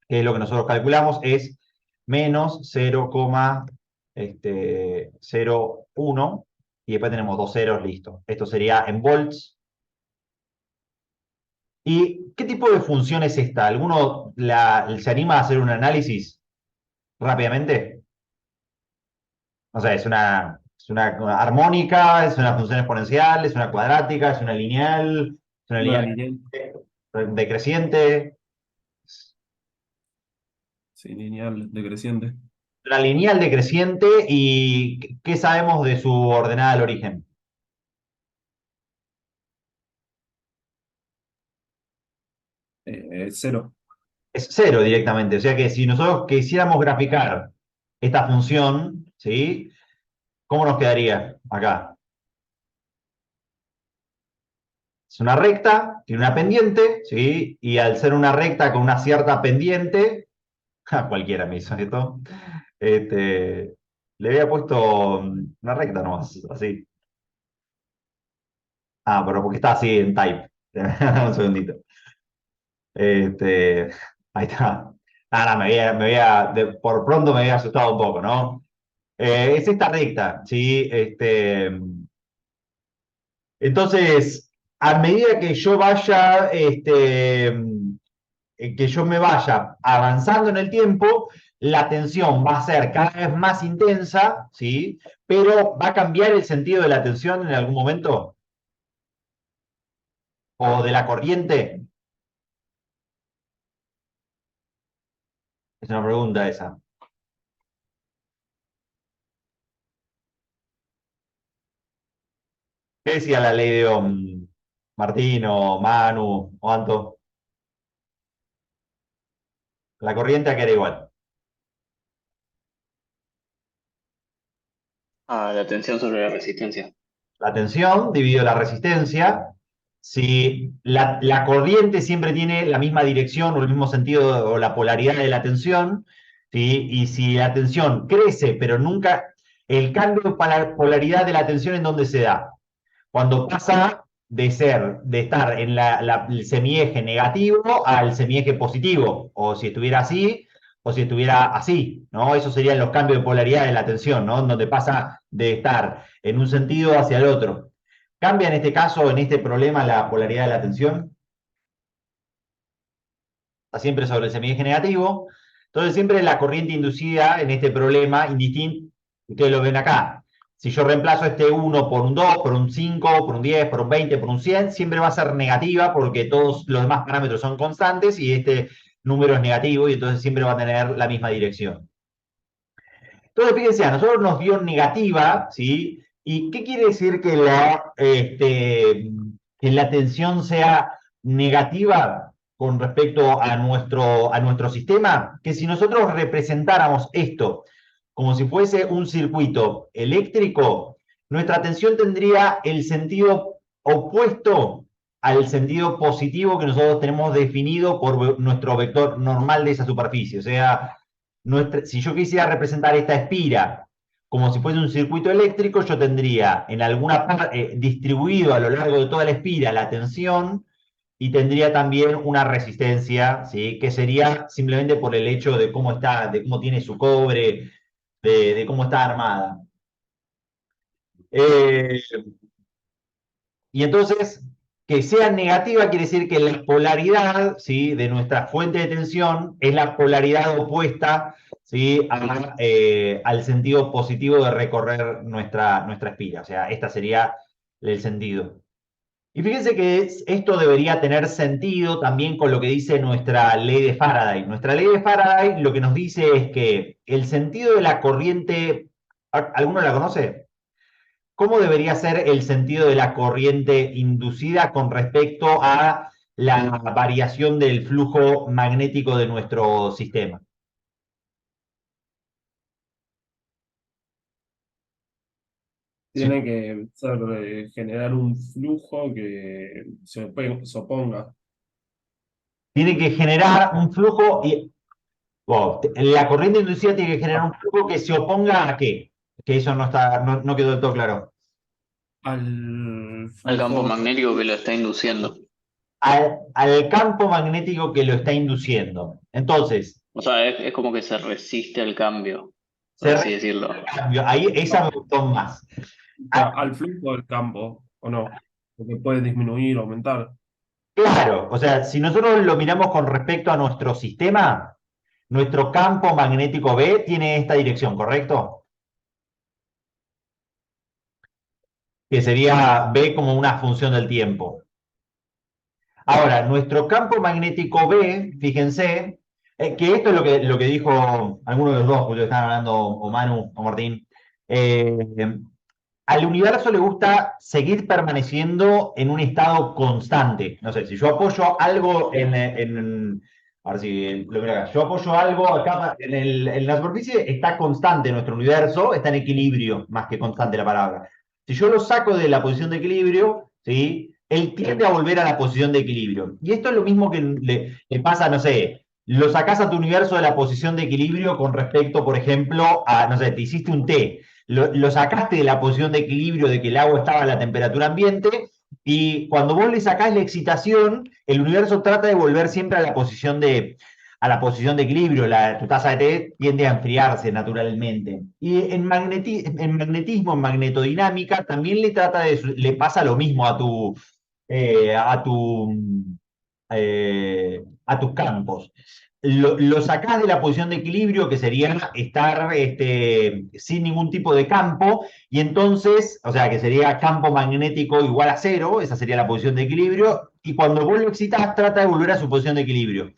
Que lo que nosotros calculamos es menos 0,01, y después tenemos dos ceros, listo. Esto sería en volts. ¿Y qué tipo de función es esta? ¿Alguno se anima a hacer un análisis rápidamente? O sea, es una armónica, es una función exponencial, es una cuadrática, es una Una lineal lineal. decreciente. Sí, lineal, decreciente. La lineal decreciente, ¿y qué sabemos de su ordenada al origen? Cero. Es cero directamente. O sea que si nosotros quisiéramos graficar esta función, ¿sí? ¿Cómo nos quedaría acá? Es una recta, tiene una pendiente, ¿sí? Y al ser una recta con una cierta pendiente, cualquiera me hizo esto, le había puesto una recta nomás, así. Ah, pero porque está así en type. Un segundito. Este, ahí está. Nada, por pronto me había asustado un poco, ¿no? Es esta recta, ¿sí? Entonces, a medida que yo vaya, que yo me vaya avanzando en el tiempo, la tensión va a ser cada vez más intensa, ¿sí? Pero va a cambiar el sentido de la tensión en algún momento, o de la corriente. Es una pregunta esa. ¿Qué decía la ley de Ohm? Martino, Manu, o Anto. La corriente a que era igual. Ah, la tensión sobre la resistencia. La tensión dividido la resistencia. Si la corriente siempre tiene la misma dirección o el mismo sentido o la polaridad de la tensión, ¿sí? Y si la tensión crece, pero nunca, el cambio de polaridad de la tensión en dónde se da, cuando pasa de estar en el semieje negativo al semieje positivo, o si estuviera así, o si estuviera así, ¿no? Esos serían los cambios de polaridad de la tensión, ¿no? Donde pasa de estar en un sentido hacia el otro. ¿Cambia en este caso, en este problema, la polaridad de la tensión? Está siempre sobre el semieje negativo. Entonces, siempre la corriente inducida en este problema, indistinto, ustedes lo ven acá. Si yo reemplazo este 1 por un 2, por un 5, por un 10, por un 20, por un 100, siempre va a ser negativa porque todos los demás parámetros son constantes y este número es negativo y entonces siempre va a tener la misma dirección. Entonces, fíjense, a nosotros nos dio negativa, ¿sí? ¿Y qué quiere decir que la tensión sea negativa con respecto a nuestro sistema? Que si nosotros representáramos esto como si fuese un circuito eléctrico, nuestra tensión tendría el sentido opuesto al sentido positivo que nosotros tenemos definido por nuestro vector normal de esa superficie. O sea, si yo quisiera representar esta espira como si fuese un circuito eléctrico, yo tendría en alguna parte distribuido a lo largo de toda la espira la tensión y tendría también una resistencia, ¿sí? Que sería simplemente por el hecho de cómo está, de cómo tiene su cobre, de cómo está armada. Eh, y entonces, que sea negativa quiere decir que la polaridad, ¿sí? De nuestra fuente de tensión es la polaridad opuesta, ¿sí? Al sentido positivo de recorrer nuestra espira. O sea, este sería el sentido. Y fíjense que esto debería tener sentido también con lo que dice nuestra ley de Faraday. Nuestra ley de Faraday lo que nos dice es que el sentido de la corriente, ¿alguno la conoce? ¿Cómo debería ser el sentido de la corriente inducida con respecto a la variación del flujo magnético de nuestro sistema? Sí. Tiene que ser, generar un flujo que se oponga. Tiene que generar un flujo y la corriente inducida tiene que generar un flujo que se oponga a qué, que eso no quedó del todo claro. Al Al campo flujo. magnético que lo está induciendo. Al campo magnético que lo está induciendo. Entonces, O sea, es como que se resiste al cambio, por se así decirlo. cambio, ahí esa me gustó más. Ah, Al flujo del campo, ¿o no? Porque puede disminuir o aumentar. claro, o sea, si nosotros lo miramos con respecto a nuestro sistema, nuestro campo magnético B tiene esta dirección, ¿correcto? Que sería B como una función del tiempo. Ahora, nuestro campo magnético B, fíjense, Que esto es lo que dijo alguno de los dos, porque estaban hablando, o Manu o Martín. Eh, Al universo le gusta seguir permaneciendo en un estado constante. No sé, si yo apoyo algo a ver si lo miro acá. Yo apoyo algo acá en la superficie, está constante nuestro universo, está en equilibrio, más que constante la palabra. Si yo lo saco de la posición de equilibrio, ¿sí? Él tiende a volver a la posición de equilibrio. Y esto es lo mismo que le pasa, no sé, lo sacás a tu universo de la posición de equilibrio con respecto, por ejemplo, a, no sé, te hiciste un té, lo sacaste de la posición de equilibrio de que el agua estaba a la temperatura ambiente, y cuando vos le sacás la excitación, el universo trata de volver siempre a la posición de equilibrio. Tu taza de té tiende a enfriarse naturalmente. Y en magnetismo, en magnetodinámica, también le pasa lo mismo eh, a tu, a tus campos. Lo sacás de la posición de equilibrio, que sería estar sin ningún tipo de campo, y entonces, o sea, que sería campo magnético igual a cero, esa sería la posición de equilibrio, y cuando vos lo excitas, trata de volver a su posición de equilibrio.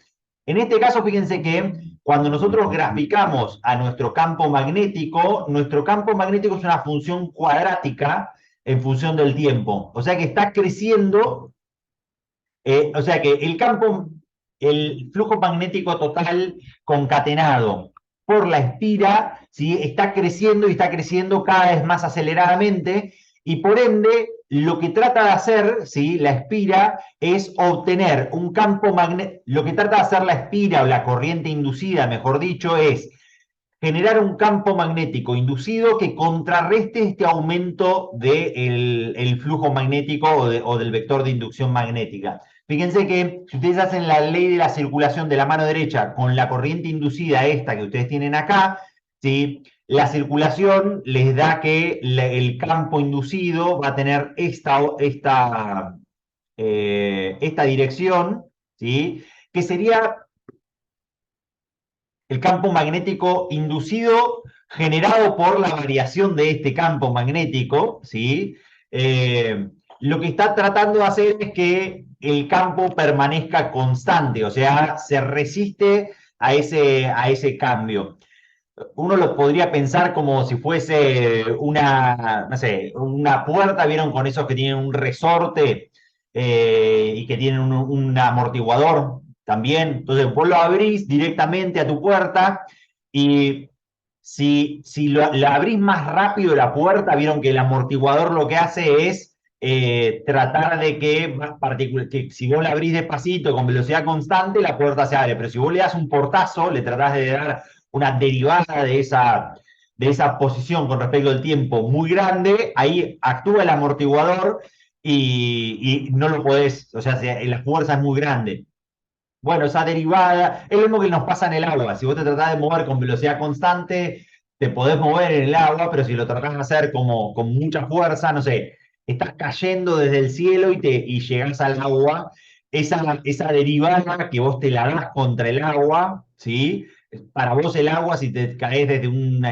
En este caso, fíjense que cuando nosotros graficamos a nuestro campo magnético es una función cuadrática en función del tiempo, o sea que está creciendo, o sea que el flujo magnético total concatenado por la espira, ¿sí? Está creciendo y está creciendo cada vez más aceleradamente, y por ende lo que trata de hacer, ¿sí? La espira es obtener un campo magnético. Lo que trata de hacer la espira, o la corriente inducida, mejor dicho, es generar un campo magnético inducido que contrarreste este aumento del flujo magnético o del vector de inducción magnética. Fíjense que si ustedes hacen la ley de la circulación de la mano derecha con la corriente inducida esta que ustedes tienen acá, ¿sí? La circulación les da que el campo inducido va a tener esta dirección, ¿sí? Que sería el campo magnético inducido generado por la variación de este campo magnético, ¿sí? Lo que está tratando de hacer es que el campo permanezca constante, o sea, se resiste a ese cambio. Uno lo podría pensar como si fuese no sé, una puerta, ¿vieron? Con esos que tienen un resorte, y que tienen un amortiguador también. Entonces vos lo abrís directamente a tu puerta, y si la abrís más rápido la puerta, vieron que el amortiguador lo que hace es tratar de que si vos la abrís despacito con velocidad constante, la puerta se abre, pero si vos le das un portazo, le tratás de dar una derivada de esa posición con respecto al tiempo muy grande, ahí actúa el amortiguador, y no lo podés, o sea, la fuerza es muy grande. Bueno, esa derivada es lo mismo que nos pasa en el agua. Si vos te tratás de mover con velocidad constante, te podés mover en el agua, pero si lo tratás de hacer como con mucha fuerza, no sé, estás cayendo desde el cielo y llegás al agua, esa derivada que vos te la das contra el agua, ¿sí? Para vos el agua, si te caes desde un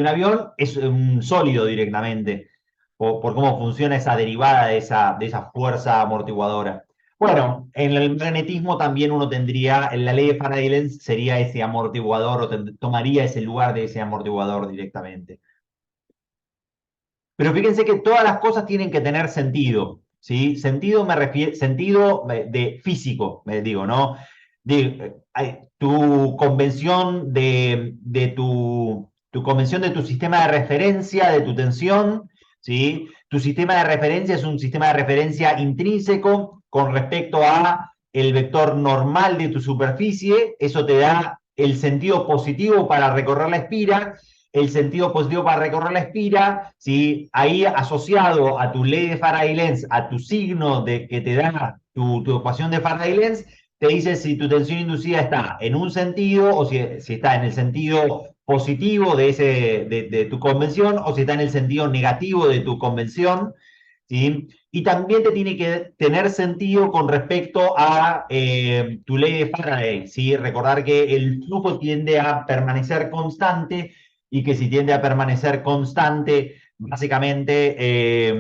avión, es un sólido directamente, por cómo funciona esa derivada de esa fuerza amortiguadora. Bueno, en el magnetismo también uno tendría, en la ley de Faraday-Lenz sería ese amortiguador, o tomaría ese lugar de ese amortiguador directamente. Pero fíjense que todas las cosas tienen que tener sentido, ¿sí? Sentido me refiero, sentido de físico, me digo, ¿no? Tu convención tu convención de tu sistema de referencia, de tu tensión, ¿sí? Tu sistema de referencia es un sistema de referencia intrínseco con respecto a el vector normal de tu superficie. Eso te da el sentido positivo para recorrer la espira. El sentido positivo para recorrer la espira, ¿sí? Ahí asociado a tu ley de Faraday-Lenz, a tu signo que te da tu ecuación de Faraday-Lenz, te dice si tu tensión inducida está en un sentido, o si está en el sentido positivo de tu convención, o si está en el sentido negativo de tu convención, ¿sí? Y también te tiene que tener sentido con respecto a tu ley de Faraday, ¿sí? Recordar que el flujo tiende a permanecer constante, y que si tiende a permanecer constante, básicamente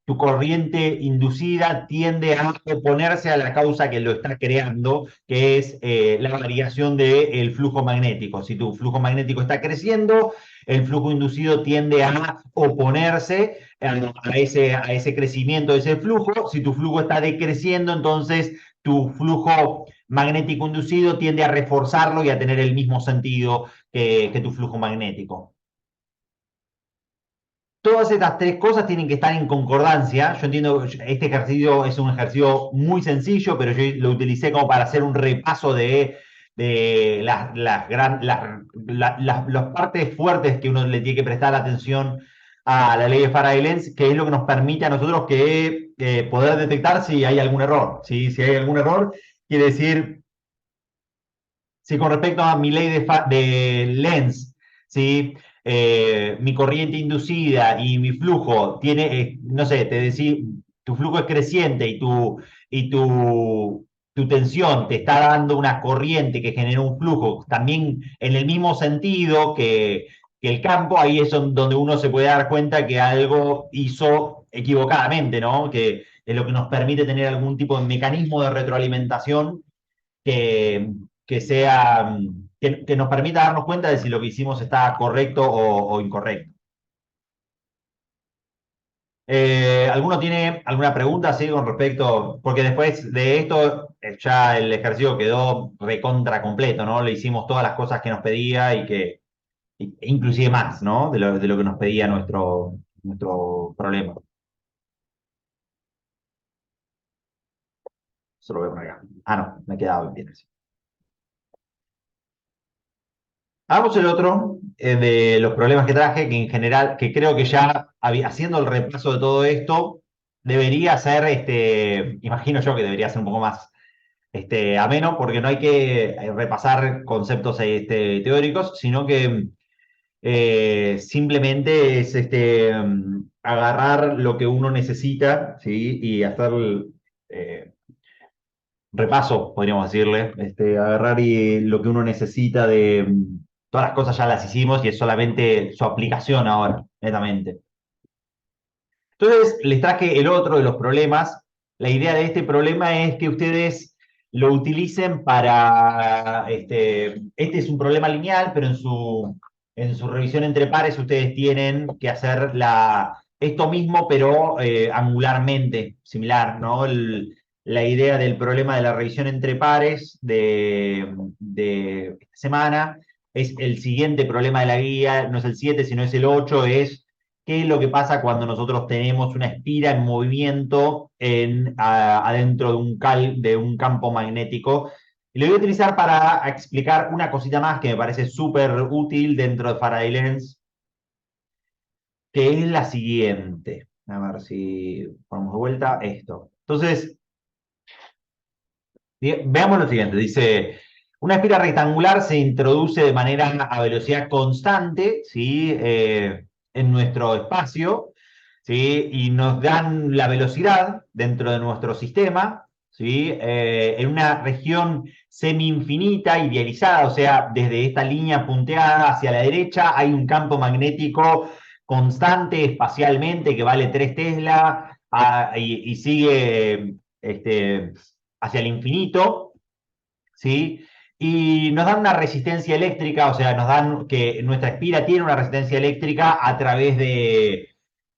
tu corriente inducida tiende a oponerse a la causa que lo está creando, que es la variación del flujo magnético. Si tu flujo magnético está creciendo, el flujo inducido tiende a oponerse a ese crecimiento de ese flujo. Si tu flujo está decreciendo, entonces tu flujo magnético inducido tiende a reforzarlo y a tener el mismo sentido que tu flujo magnético. Todas estas tres cosas tienen que estar en concordancia. Yo entiendo que este ejercicio es un ejercicio muy sencillo, pero yo lo utilicé como para hacer un repaso de las partes fuertes que uno le tiene que prestar atención a la ley de Faraday-Lenz, que es lo que nos permite a nosotros poder detectar si hay algún error. ¿Sí? Si hay algún error, quiere decir, si con respecto a mi ley de Lenz, ¿sí? Mi corriente inducida y mi flujo tiene, no sé, te decía, tu flujo es creciente y tu tensión te está dando una corriente que genera un flujo también en el mismo sentido que el campo, ahí es donde uno se puede dar cuenta que algo hizo equivocadamente, ¿no? Que es lo que nos permite tener algún tipo de mecanismo de retroalimentación que, que nos permita darnos cuenta de si lo que hicimos está correcto o incorrecto. ¿Alguno tiene alguna pregunta así con respecto? Porque después de esto ya el ejercicio quedó recontra completo, ¿no? Le hicimos todas las cosas que nos pedía inclusive más, ¿no? De lo que nos pedía nuestro problema. Eso lo voy a poner acá. Ah, no, me quedaba bien así. Hagamos el otro de los problemas que traje, que en general, que creo que ya haciendo el repaso de todo esto, debería ser, imagino yo que debería ser un poco más ameno, porque no hay que repasar conceptos teóricos, sino que simplemente es agarrar lo que uno necesita, ¿sí? Y hacer eh, repaso, podríamos decirle, agarrar lo que uno necesita todas las cosas ya las hicimos y es solamente su aplicación ahora, netamente. Entonces, les traje el otro de los problemas. La idea de este problema es que ustedes lo utilicen para, este es un problema lineal, pero en su revisión entre pares ustedes tienen que hacer esto mismo, pero angularmente, similar, ¿no? La idea del problema de la revisión entre pares de esta semana es el siguiente problema de la guía, no es el 7, sino es el 8, es qué es lo que pasa cuando nosotros tenemos una espira en movimiento adentro de un campo magnético. Y lo voy a utilizar para explicar una cosita más que me parece súper útil dentro de Faraday-Lenz, que es la siguiente. A ver si ponemos de vuelta esto. Entonces, veamos lo siguiente. Dice, una espira rectangular se introduce de manera a velocidad constante, ¿sí? En nuestro espacio, ¿sí? Y nos dan la velocidad dentro de nuestro sistema, ¿sí? En una región semi-infinita, idealizada, o sea, desde esta línea punteada hacia la derecha hay un campo magnético constante espacialmente que vale 3 Tesla y sigue hacia el infinito, ¿sí? Y nos dan una resistencia eléctrica, o sea, nos dan que nuestra espira tiene una resistencia eléctrica a través de,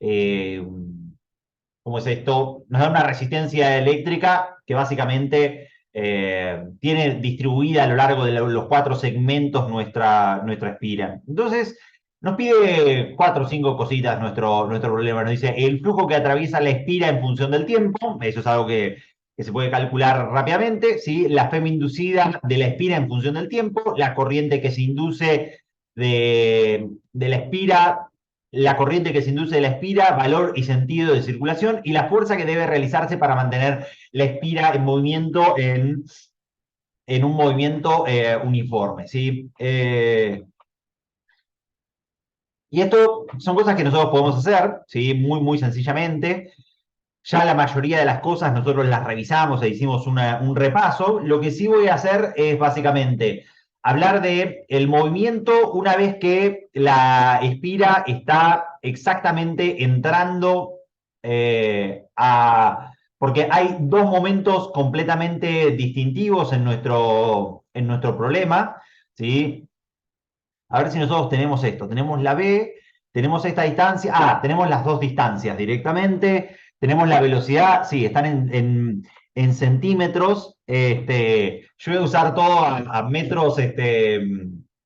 eh, ¿cómo es esto? Nos da una resistencia eléctrica que básicamente tiene distribuida a lo largo de los 4 segmentos nuestra espira. Entonces, nos pide 4 o 5 cositas nuestro problema. Nos dice el flujo que atraviesa la espira en función del tiempo, eso es algo que se puede calcular rápidamente, ¿sí? La FEM inducida de la espira en función del tiempo, la corriente que se induce de la espira, la corriente que se induce de la espira, valor y sentido de circulación, y la fuerza que debe realizarse para mantener la espira en movimiento en un movimiento uniforme, ¿sí? Y esto son cosas que nosotros podemos hacer, ¿sí? Muy, muy sencillamente. Ya la mayoría de las cosas nosotros las revisamos e hicimos un repaso. Lo que sí voy a hacer es básicamente hablar de el movimiento una vez que la espira está exactamente entrando porque hay dos momentos completamente distintivos en nuestro problema, ¿sí? A ver si nosotros tenemos esto. Tenemos la B, tenemos esta distancia. Tenemos las dos distancias directamente. Tenemos la velocidad. Sí, están en centímetros. Yo voy a usar todo a metros,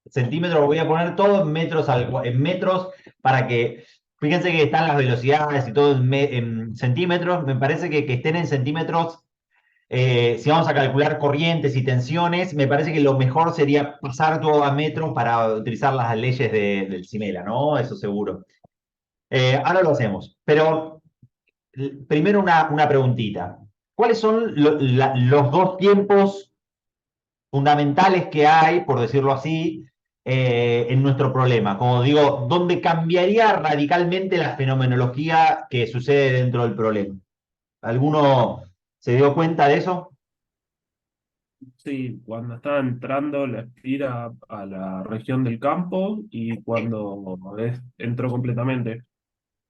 centímetros. Voy a poner todo en metros, en metros para que, fíjense que están las velocidades y todo en centímetros. Me parece que estén en centímetros si vamos a calcular corrientes y tensiones, me parece que lo mejor sería pasar todo a metros para utilizar las leyes del Simela, ¿no? Eso seguro. Ahora lo hacemos, pero primero una preguntita. ¿Cuáles son los dos tiempos fundamentales que hay, por decirlo así, en nuestro problema? Como digo, ¿dónde cambiaría radicalmente la fenomenología que sucede dentro del problema? ¿Alguno se dio cuenta de eso? Sí, cuando está entrando la espira a la región del campo y cuando entró completamente.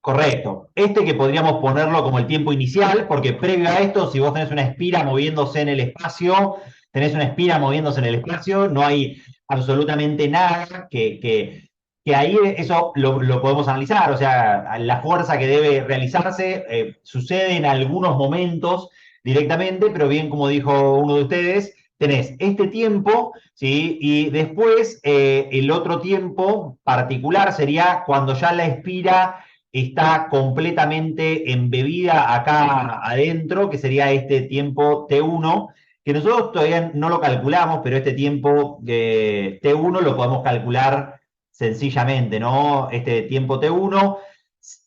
Correcto. Este que podríamos ponerlo como el tiempo inicial, porque previo a esto, si vos tenés una espira moviéndose en el espacio, tenés una espira moviéndose en el espacio, no hay absolutamente nada que ahí eso lo podemos analizar. O sea, la fuerza que debe realizarse sucede en algunos momentos directamente, pero bien como dijo uno de ustedes, tenés este tiempo, ¿sí? Y después el otro tiempo particular sería cuando ya la espira está completamente embebida acá adentro, que sería este tiempo T1, que nosotros todavía no lo calculamos, pero este tiempo T1 lo podemos calcular sencillamente, ¿no? Este tiempo T1.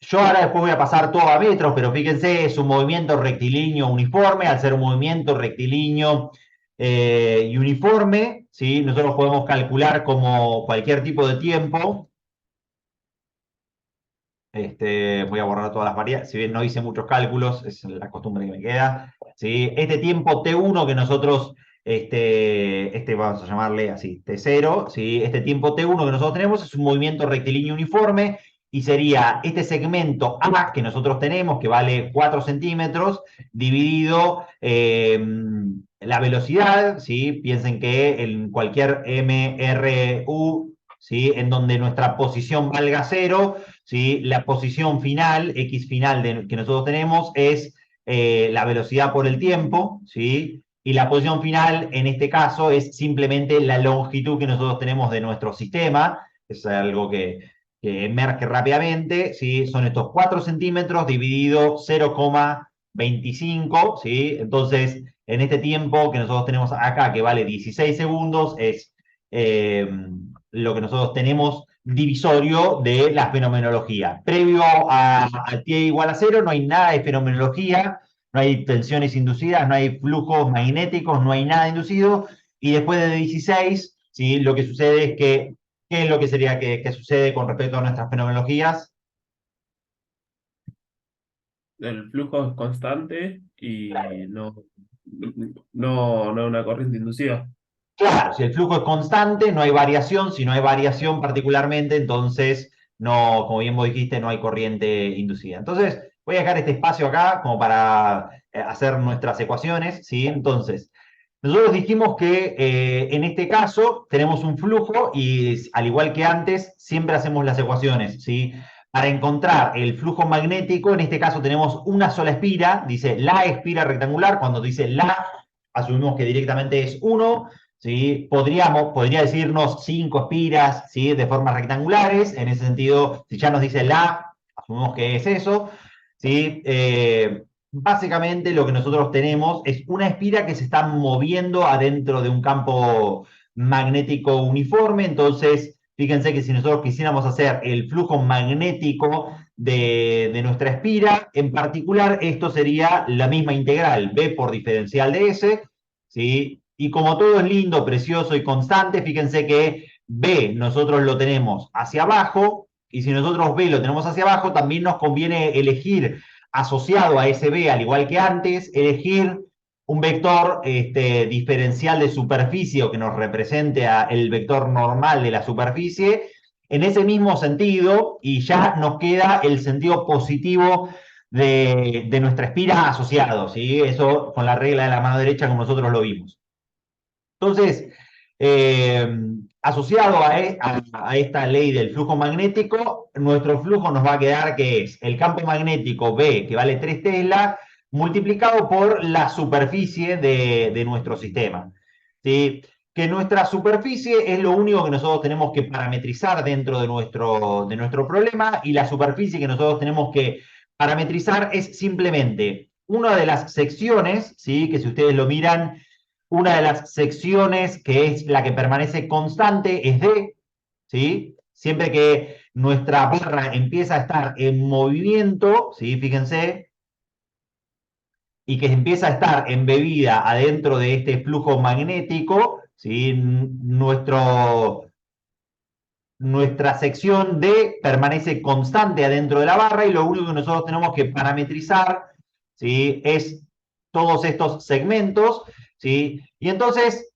Yo ahora después voy a pasar todo a metros, pero fíjense, es un movimiento rectilíneo uniforme, al ser un movimiento rectilíneo y uniforme, ¿sí? Nosotros podemos calcular como cualquier tipo de tiempo. Voy a borrar todas las variables, si bien no hice muchos cálculos, es la costumbre que me queda. ¿Sí? Este tiempo T1 que nosotros, vamos a llamarle así, T0, ¿sí? Este tiempo T1 que nosotros tenemos es un movimiento rectilíneo uniforme y sería este segmento A que nosotros tenemos, que vale 4 centímetros, dividido la velocidad, ¿sí? Piensen que en cualquier MRU, ¿sí? En donde nuestra posición valga 0, ¿sí? La posición final, X final que nosotros tenemos, es la velocidad por el tiempo, ¿sí? Y la posición final, en este caso, es simplemente la longitud que nosotros tenemos de nuestro sistema. Es algo que emerge rápidamente, ¿sí? Son estos 4 centímetros dividido 0,25, ¿sí? Entonces, en este tiempo que nosotros tenemos acá, que vale 16 segundos, es lo que nosotros tenemos divisorio de la fenomenología. Previo a t igual a 0 no hay nada de fenomenología, no hay tensiones inducidas, no hay flujos magnéticos, no hay nada inducido, y después de 16, ¿sí? Lo que sucede es que, ¿qué es lo que sería que sucede con respecto a nuestras fenomenologías? El flujo es constante y no una corriente inducida. Claro, si el flujo es constante, no hay variación. Si no hay variación particularmente, entonces, no, como bien vos dijiste, no hay corriente inducida. Entonces, voy a dejar este espacio acá como para hacer nuestras ecuaciones, ¿sí? Entonces, nosotros dijimos que en este caso tenemos un flujo y al igual que antes, siempre hacemos las ecuaciones, ¿sí? Para encontrar el flujo magnético, en este caso tenemos una sola espira, dice la espira rectangular, cuando dice la, asumimos que directamente es 1. ¿Sí? Podría decirnos 5 espiras, ¿sí? De formas rectangulares. En ese sentido, si ya nos dice la, asumimos que es eso. ¿Sí? Básicamente lo que nosotros tenemos es una espira que se está moviendo adentro de un campo magnético uniforme. Entonces, fíjense que si nosotros quisiéramos hacer el flujo magnético de nuestra espira, en particular, esto sería la misma integral, B por diferencial de S, ¿sí? Y como todo es lindo, precioso y constante, fíjense que B nosotros lo tenemos hacia abajo, y si nosotros B lo tenemos hacia abajo, también nos conviene elegir asociado a ese B, al igual que antes, elegir un vector diferencial de superficie o que nos represente el vector normal de la superficie, en ese mismo sentido, y ya nos queda el sentido positivo de nuestra espira asociado, ¿sí? Eso con la regla de la mano derecha como nosotros lo vimos. Entonces, eh, asociado a esta ley del flujo magnético, nuestro flujo nos va a quedar que es el campo magnético B, que vale 3 Tesla, multiplicado por la superficie de nuestro sistema. ¿Sí? Que nuestra superficie es lo único que nosotros tenemos que parametrizar dentro de nuestro problema, y la superficie que nosotros tenemos que parametrizar es simplemente una de las secciones, ¿sí? Que si ustedes lo miran, una de las secciones que es la que permanece constante es D, ¿sí? Siempre que nuestra barra empieza a estar en movimiento, ¿sí? Fíjense, y que empieza a estar embebida adentro de este flujo magnético, ¿sí? Nuestra sección D permanece constante adentro de la barra, y lo único que nosotros tenemos que parametrizar, ¿sí? Es todos estos segmentos, ¿sí? Y entonces,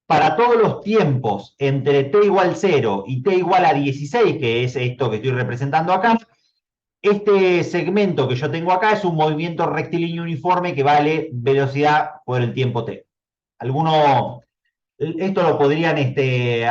para todos los tiempos entre t igual 0 y t igual a 16, que es esto que estoy representando acá, este segmento que yo tengo acá es un movimiento rectilíneo uniforme que vale velocidad por el tiempo t. Esto lo podrían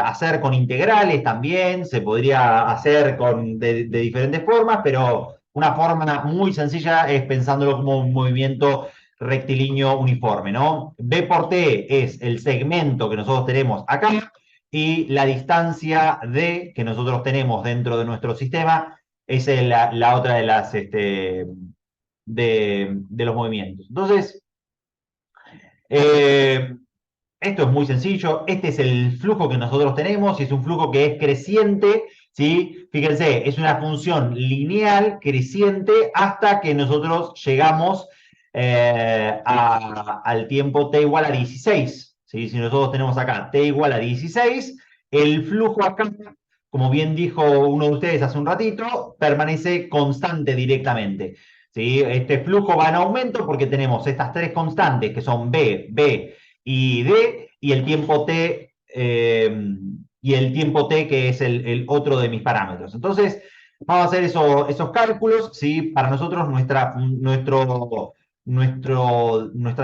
hacer con integrales también, se podría hacer de diferentes formas, pero una forma muy sencilla es pensándolo como un movimiento rectilíneo uniforme, ¿no? B por T es el segmento que nosotros tenemos acá, y la distancia D que nosotros tenemos dentro de nuestro sistema es la otra de las de los movimientos. Entonces, eh, esto es muy sencillo. Este es el flujo que nosotros tenemos, y es un flujo que es creciente, ¿sí? Fíjense, es una función lineal creciente hasta que nosotros llegamos al tiempo t igual a 16, ¿sí? Si nosotros tenemos acá t igual a 16, el flujo acá, como bien dijo uno de ustedes hace un ratito, permanece constante directamente, ¿sí? Este flujo va en aumento porque tenemos estas tres constantes que son B y D, y el tiempo t, que es el otro de mis parámetros. Entonces, vamos a hacer esos cálculos, ¿sí? Para nosotros nuestra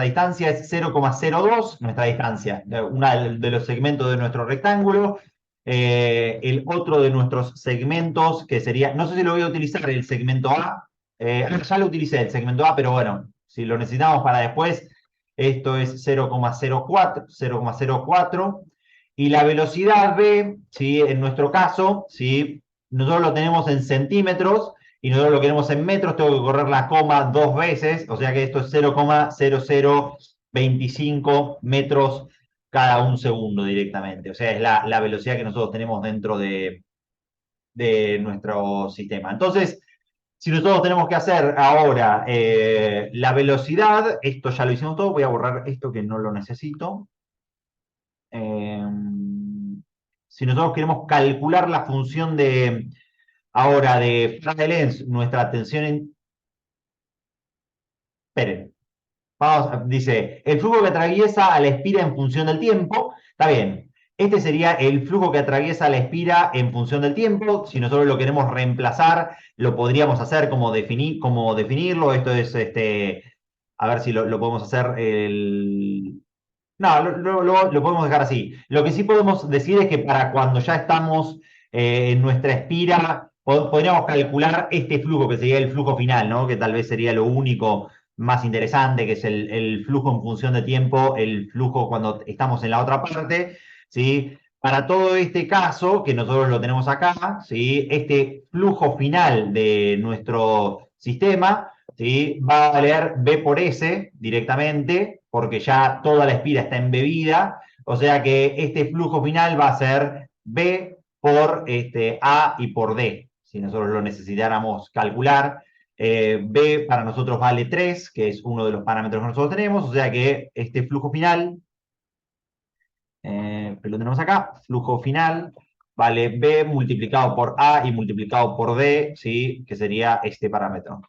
distancia es 0,02, nuestra distancia, uno de los segmentos de nuestro rectángulo. El otro de nuestros segmentos, que sería, no sé si lo voy a utilizar el segmento A, ya lo utilicé el segmento A, pero bueno, si lo necesitamos para después, esto es 0,04, y la velocidad V, ¿sí? En nuestro caso, ¿sí? Nosotros lo tenemos en centímetros y nosotros lo queremos en metros, tengo que correr la coma 2 veces, o sea que esto es 0,0025 metros cada un segundo directamente. O sea, es la velocidad que nosotros tenemos dentro de nuestro sistema. Entonces, si nosotros tenemos que hacer ahora la velocidad, esto ya lo hicimos todo, voy a borrar esto que no lo necesito. Si nosotros queremos calcular la función ahora de Fresnel, nuestra tensión en... Esperen, dice, el flujo que atraviesa a la espira en función del tiempo, está bien. Este sería el flujo que atraviesa la espira en función del tiempo. Si nosotros lo queremos reemplazar, lo podríamos hacer como definirlo. Esto es, a ver si lo podemos hacer. No, lo podemos dejar así. Lo que sí podemos decir es que para cuando ya estamos en nuestra espira, podríamos calcular este flujo, que sería el flujo final, ¿no? Que tal vez sería lo único más interesante, que es el flujo en función de tiempo, el flujo cuando estamos en la otra parte, ¿sí? Para todo este caso, que nosotros lo tenemos acá, ¿sí? Este flujo final de nuestro sistema, ¿sí? Va a valer B por S directamente, porque ya toda la espira está embebida, o sea que este flujo final va a ser B por A y por D, si nosotros lo necesitáramos calcular. B para nosotros vale 3, que es uno de los parámetros que nosotros tenemos, o sea que este flujo final, lo tenemos acá, flujo final, vale B multiplicado por A y multiplicado por D, ¿sí? Que sería este parámetro.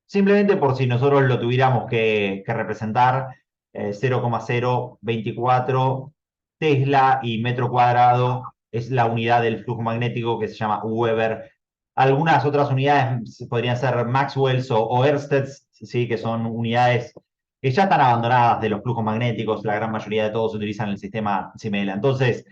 Simplemente por si nosotros lo tuviéramos que representar, 0,024 Tesla y metro cuadrado es la unidad del flujo magnético, que se llama Weber Algunas otras unidades podrían ser Maxwell's o Ørsteds, ¿sí? Que son unidades que ya están abandonadas de los flujos magnéticos. La gran mayoría de todos utilizan el sistema Simela. Entonces,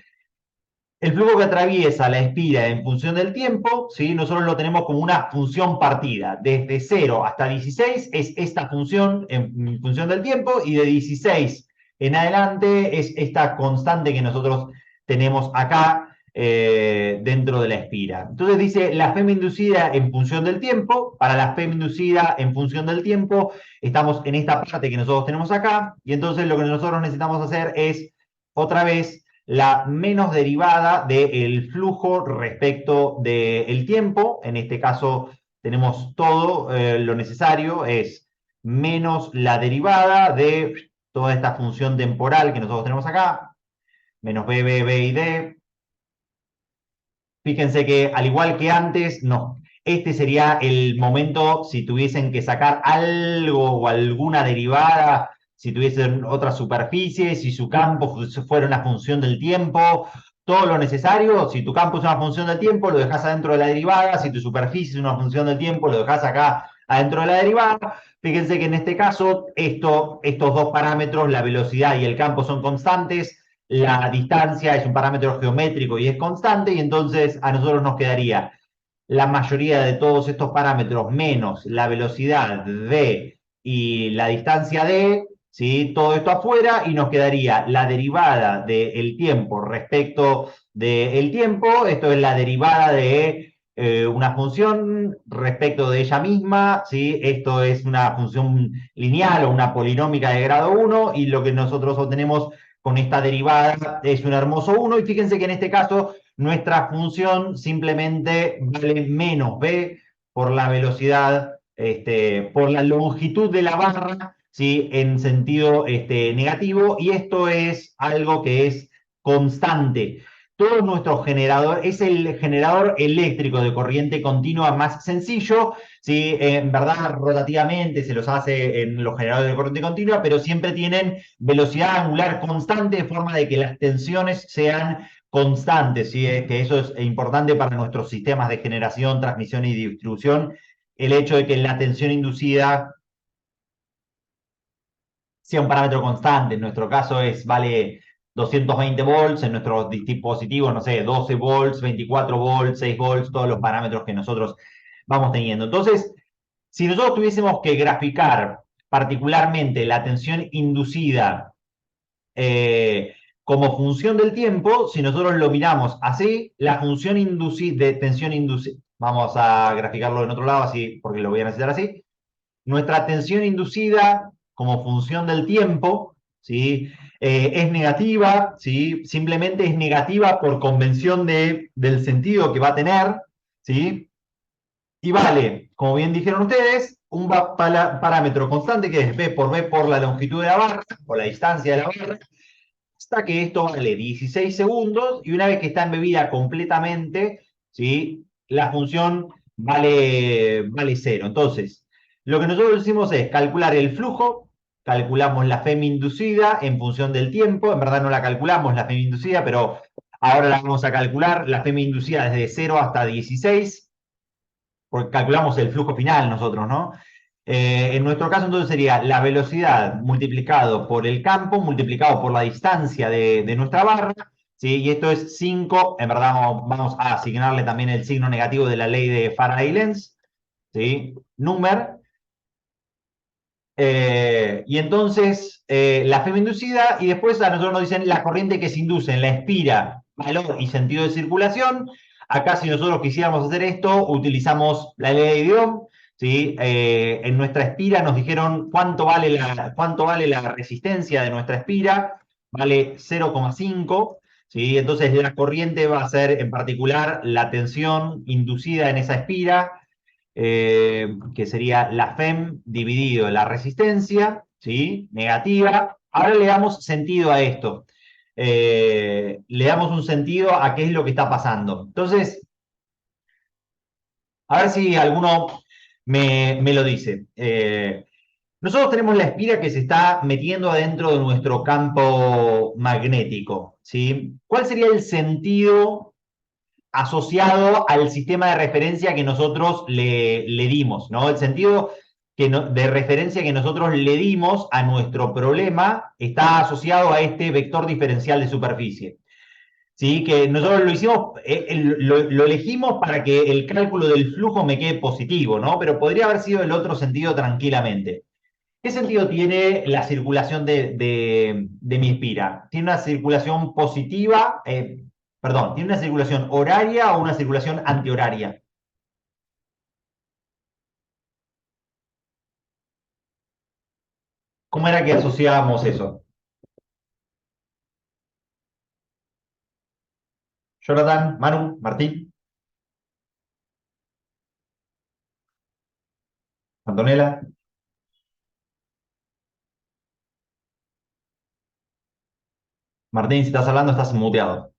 el flujo que atraviesa la espira en función del tiempo, ¿sí? Nosotros lo tenemos como una función partida. Desde 0 hasta 16 es esta función en función del tiempo, y de 16 en adelante es esta constante que nosotros tenemos acá dentro de la espira. Entonces dice la FEM inducida en función del tiempo. Para la FEM inducida en función del tiempo estamos en esta parte que nosotros tenemos acá, y entonces lo que nosotros necesitamos hacer es otra vez la menos derivada del flujo respecto del tiempo. En este caso tenemos todo lo necesario, es menos la derivada de toda esta función temporal que nosotros tenemos acá, menos b y d. Fíjense que al igual que antes, no. Este sería el momento si tuviesen que sacar algo o alguna derivada, si tuviesen otra superficie, si su campo fuera una función del tiempo, todo lo necesario. Si tu campo es una función del tiempo, lo dejas adentro de la derivada. Si tu superficie es una función del tiempo, lo dejas acá adentro de la derivada. Fíjense que en este caso, estos dos parámetros, la velocidad y el campo, son constantes. La distancia es un parámetro geométrico y es constante, y entonces a nosotros nos quedaría la mayoría de todos estos parámetros menos la velocidad d y la distancia d, ¿sí? Todo esto afuera, y nos quedaría la derivada del tiempo respecto del tiempo. Esto es la derivada de una función respecto de ella misma, ¿sí? Esto es una función lineal o una polinómica de grado 1, y lo que nosotros obtenemos con esta derivada es un hermoso 1, y fíjense que en este caso nuestra función simplemente vale menos b por la velocidad, por la longitud de la barra, ¿sí? En sentido negativo, y esto es algo que es constante. Todo nuestro generador es el generador eléctrico de corriente continua más sencillo, ¿sí? En verdad, rotativamente se los hace en los generadores de corriente continua, pero siempre tienen velocidad angular constante, de forma de que las tensiones sean constantes, ¿sí? Que eso es importante para nuestros sistemas de generación, transmisión y distribución. El hecho de que la tensión inducida sea un parámetro constante. En nuestro caso vale 220 volts, en nuestros dispositivos, no sé, 12 volts, 24 volts, 6 volts, todos los parámetros que nosotros vamos teniendo. Entonces, si nosotros tuviésemos que graficar particularmente la tensión inducida como función del tiempo, si nosotros lo miramos así, la función de tensión inducida, vamos a graficarlo en otro lado así, porque lo voy a necesitar así. Nuestra tensión inducida como función del tiempo, ¿sí? Es negativa, ¿sí? Simplemente es negativa por convención del sentido que va a tener, ¿sí? Y vale, como bien dijeron ustedes, un parámetro constante, que es b por la longitud de la barra, o la distancia de la barra, hasta que esto vale 16 segundos, y una vez que está embebida completamente, ¿sí? La función vale 0. Entonces, lo que nosotros hicimos es calcular el flujo, calculamos la FEM inducida en función del tiempo. En verdad no la calculamos la FEM inducida, pero ahora la vamos a calcular. La FEM inducida desde 0 hasta 16, porque calculamos el flujo final nosotros, ¿no? En nuestro caso, entonces, sería la velocidad multiplicado por el campo, multiplicado por la distancia de nuestra barra, ¿sí? Y esto es 5, en verdad vamos a asignarle también el signo negativo de la ley de Faraday-Lenz, ¿sí? Número. Y entonces la FEM inducida, y después a nosotros nos dicen la corriente que se induce en la espira, valor y sentido de circulación. Acá, si nosotros quisiéramos hacer esto, utilizamos la ley de Ohm, ¿sí? En nuestra espira nos dijeron cuánto vale la resistencia de nuestra espira, vale 0,5, ¿sí? Entonces la corriente va a ser en particular la tensión inducida en esa espira, que sería la FEM dividido la resistencia, ¿sí? Negativa. Ahora le damos sentido a esto. Le damos un sentido a qué es lo que está pasando. Entonces, a ver si alguno me lo dice. Nosotros tenemos la espira que se está metiendo adentro de nuestro campo magnético, ¿sí? ¿Cuál sería el sentido asociado al sistema de referencia que nosotros le dimos, ¿no? El sentido de referencia que nosotros le dimos a nuestro problema está asociado a este vector diferencial de superficie. ¿Sí? Que nosotros lo hicimos, lo elegimos para que el cálculo del flujo me quede positivo, ¿no? Pero podría haber sido el otro sentido tranquilamente. ¿Qué sentido tiene la circulación de mi espira? ¿Tiene una circulación positiva? Perdón, ¿tiene una circulación horaria o una circulación antihoraria? ¿Cómo era que asociábamos eso? Jonathan, Manu, Martín, Antonella. Martín, si estás hablando, estás muteado.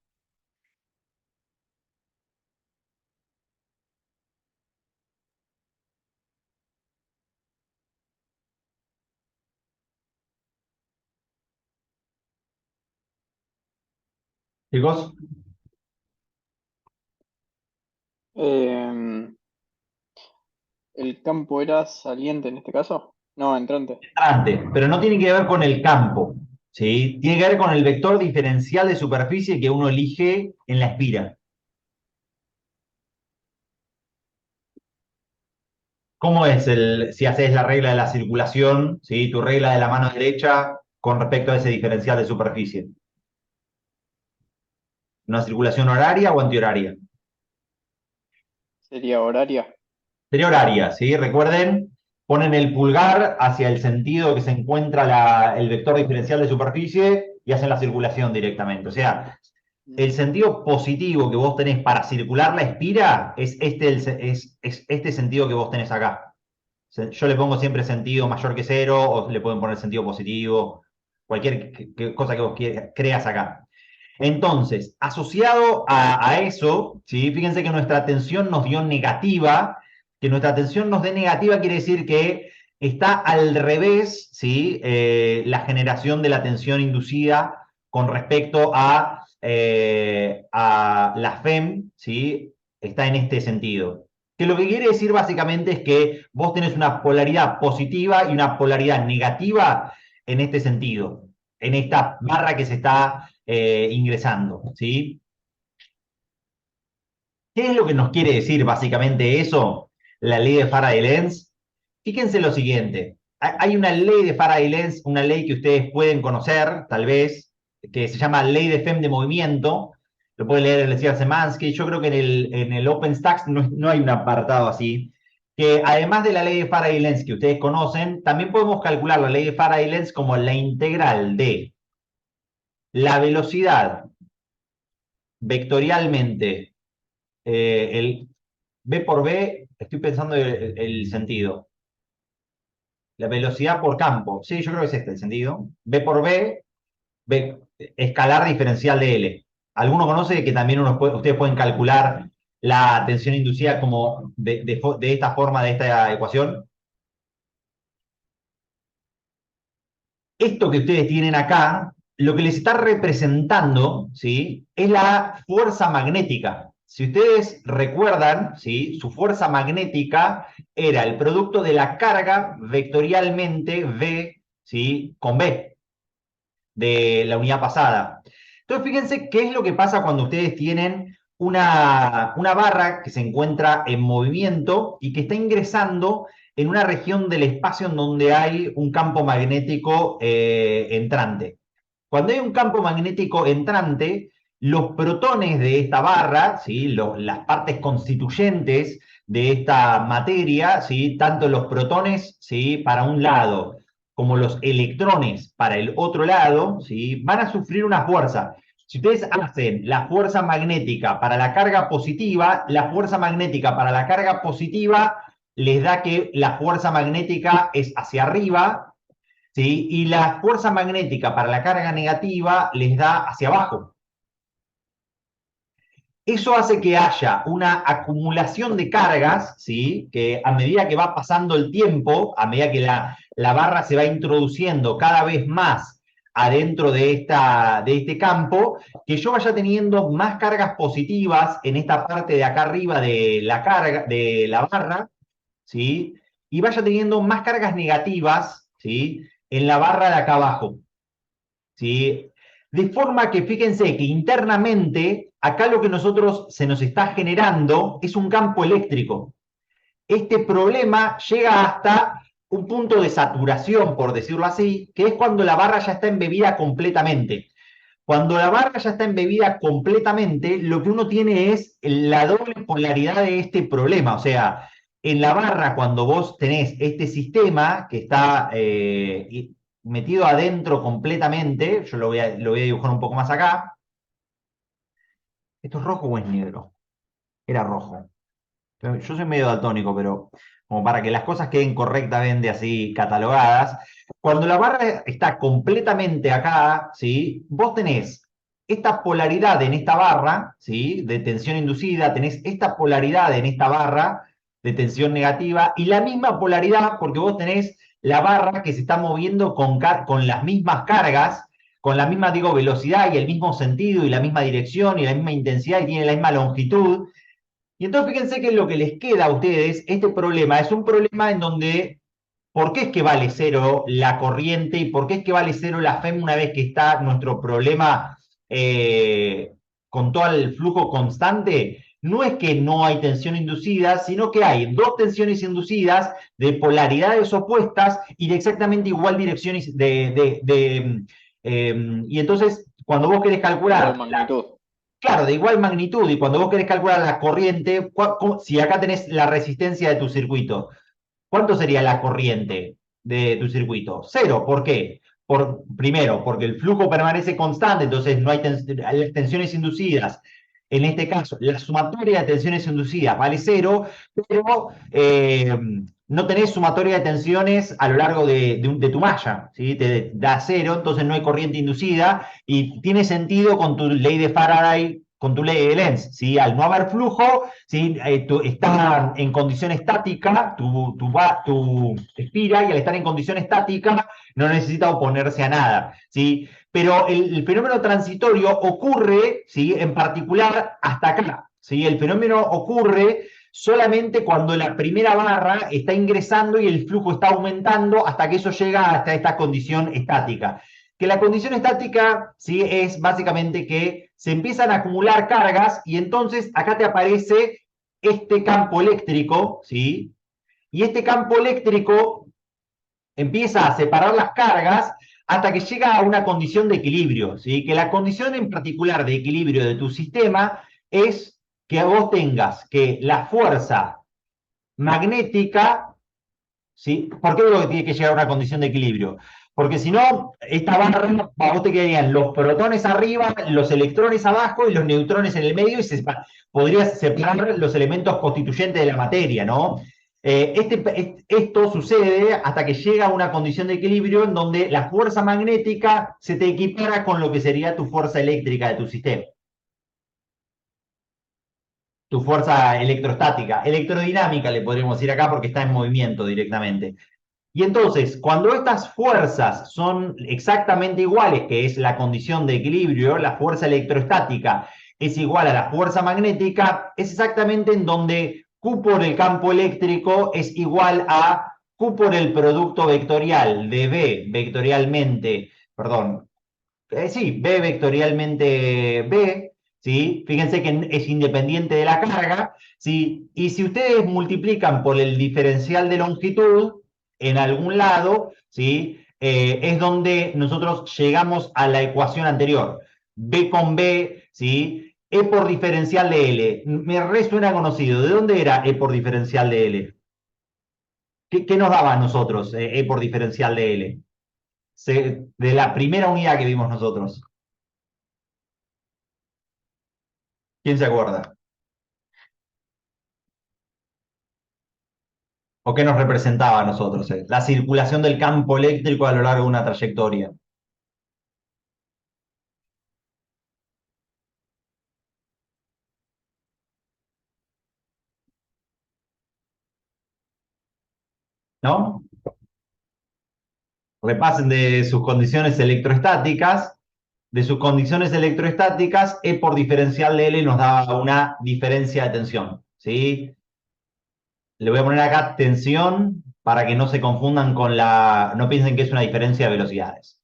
Chicos, Em, ¿El campo era saliente en este caso? No, entrante. entrante, pero no tiene que ver con el campo, ¿sí? Tiene que ver con el vector diferencial de superficie que uno elige en la espira. ¿Cómo es si haces la regla de la circulación, ¿sí? Tu regla de la mano derecha con respecto a ese diferencial de superficie? ¿Una circulación horaria o antihoraria? Sería horaria. Sería horaria, ¿sí? Recuerden, ponen el pulgar hacia el sentido que se encuentra el vector diferencial de superficie y hacen la circulación directamente. O sea, el sentido positivo que vos tenés para circular la espira es este sentido que vos tenés acá. Yo le pongo siempre sentido mayor que cero, o le pueden poner sentido positivo, cualquier cosa que vos creas acá. Entonces, asociado a eso, ¿sí? Fíjense que nuestra tensión nos dio negativa. Que nuestra tensión nos dé negativa quiere decir que está al revés, ¿sí? La generación de la tensión inducida con respecto a la FEM, ¿sí? Está en este sentido. Que lo que quiere decir básicamente es que vos tenés una polaridad positiva y una polaridad negativa en este sentido, en esta barra que se está ingresando, ¿sí? ¿Qué es lo que nos quiere decir básicamente eso? La ley de Faraday-Lenz. Fíjense lo siguiente. Hay una ley de Faraday-Lenz, una ley que ustedes pueden conocer, tal vez, que se llama ley de FEM de movimiento. Lo puede leer el señor Semansky. Yo creo que en el OpenStax no hay un apartado así. Que además de la ley de Faraday-Lenz que ustedes conocen, también podemos calcular la ley de Faraday-Lenz como la integral de la velocidad vectorialmente, el B por B, estoy pensando el sentido. La velocidad por campo. Sí, yo creo que es este el sentido. B por B, escalar diferencial de L. ¿Alguno conoce que también ustedes pueden calcular la tensión inducida como de esta forma, de esta ecuación? Esto que ustedes tienen acá, lo que les está representando, ¿sí? Es la fuerza magnética. Si ustedes recuerdan, ¿sí? Su fuerza magnética era el producto de la carga vectorialmente V, ¿sí? Con B de la unidad pasada. Entonces, fíjense qué es lo que pasa cuando ustedes tienen una barra que se encuentra en movimiento y que está ingresando en una región del espacio en donde hay un campo magnético entrante. Cuando hay un campo magnético entrante, los protones de esta barra, ¿sí? Las partes constituyentes de esta materia, ¿sí? Tanto los protones, ¿sí? Para un lado como los electrones para el otro lado, ¿sí? Van a sufrir una fuerza. Si ustedes hacen la fuerza magnética para la carga positiva, la fuerza magnética para la carga positiva les da que la fuerza magnética es hacia arriba, ¿sí? Y la fuerza magnética para la carga negativa les da hacia abajo. Eso hace que haya una acumulación de cargas, ¿sí? Que a medida que va pasando el tiempo, a medida que la barra se va introduciendo cada vez más adentro de este campo, que yo vaya teniendo más cargas positivas en esta parte de acá arriba de la carga, de la barra, ¿sí? Y vaya teniendo más cargas negativas, ¿sí? En la barra de acá abajo, ¿sí? De forma que fíjense que internamente, acá lo que nosotros se nos está generando es un campo eléctrico. Este problema llega hasta un punto de saturación, por decirlo así, que es cuando la barra ya está embebida completamente. Cuando la barra ya está embebida completamente, lo que uno tiene es la doble polaridad de este problema. O sea, en la barra, cuando vos tenés este sistema que está metido adentro completamente, yo lo voy a dibujar un poco más acá. ¿Esto es rojo o es negro? Era rojo. Yo soy medio daltónico, pero como para que las cosas queden correctamente así catalogadas, cuando la barra está completamente acá, ¿sí? Vos tenés esta polaridad en esta barra, ¿sí? De tensión inducida, tenés esta polaridad en esta barra de tensión negativa y la misma polaridad porque vos tenés la barra que se está moviendo con las mismas cargas, con la misma, digo, velocidad y el mismo sentido y la misma dirección y la misma intensidad y tiene la misma longitud. Y entonces fíjense que lo que les queda a ustedes, este problema, es un problema en donde, ¿por qué es que vale cero la corriente y por qué es que vale cero la FEM una vez que está nuestro problema con todo el flujo constante? No es que no hay tensión inducida, sino que hay dos tensiones inducidas de polaridades opuestas y de exactamente igual direcciones y entonces, cuando vos querés Igual calcular magnitud. claro, de igual magnitud, y cuando vos querés calcular la corriente, si acá tenés la resistencia de tu circuito, ¿cuánto sería la corriente de tu circuito? Cero. ¿Por qué? Primero, porque el flujo permanece constante, entonces no hay tensiones inducidas. En este caso, la sumatoria de tensiones inducidas vale cero, pero no tenés sumatoria de tensiones a lo largo de tu malla, ¿sí? Te da cero, entonces no hay corriente inducida y tiene sentido con tu ley de Faraday, con tu ley de Lenz, ¿sí? Al no haber flujo, ¿sí? Está en condición estática, tu expira y al estar en condición estática no necesita oponerse a nada, ¿sí? Pero el fenómeno transitorio ocurre, ¿sí? En particular hasta acá, ¿sí? El fenómeno ocurre solamente cuando la primera barra está ingresando y el flujo está aumentando hasta que eso llega hasta esta condición estática. Que la condición estática, ¿sí? Es básicamente que se empiezan a acumular cargas y entonces acá te aparece este campo eléctrico, ¿sí? Y este campo eléctrico empieza a separar las cargas hasta que llega a una condición de equilibrio, ¿sí? Que la condición en particular de equilibrio de tu sistema es que vos tengas que la fuerza magnética, ¿sí? ¿Por qué digo que tiene que llegar a una condición de equilibrio? Porque si no, esta barra, a vos te quedarían los protones arriba, los electrones abajo y los neutrones en el medio y podrías separar los elementos constituyentes de la materia, ¿no? Esto sucede hasta que llega a una condición de equilibrio en donde la fuerza magnética se te equipara con lo que sería tu fuerza eléctrica de tu sistema, tu fuerza electrostática, electrodinámica le podríamos decir acá porque está en movimiento directamente. Y entonces, cuando estas fuerzas son exactamente iguales, que es la condición de equilibrio, la fuerza electrostática es igual a la fuerza magnética, es exactamente en donde Q por el campo eléctrico es igual a Q por el producto vectorial de B vectorialmente, perdón, sí, B vectorialmente B, ¿sí? Fíjense que es independiente de la carga, ¿sí? Y si ustedes multiplican por el diferencial de longitud en algún lado, ¿sí? Es donde nosotros llegamos a la ecuación anterior. B con B, ¿sí? E por diferencial de L. Me resuena conocido. ¿De dónde era E por diferencial de L? ¿Qué nos daba a nosotros E por diferencial de L? De la primera unidad que vimos nosotros. ¿Quién se acuerda? ¿O qué nos representaba a nosotros? La circulación del campo eléctrico a lo largo de una trayectoria. ¿No? repasen de sus condiciones electrostáticas. De sus condiciones electrostáticas, E por diferencial de L nos da una diferencia de tensión, ¿sí? Le voy a poner acá tensión para que no se confundan con no piensen que es una diferencia de velocidades.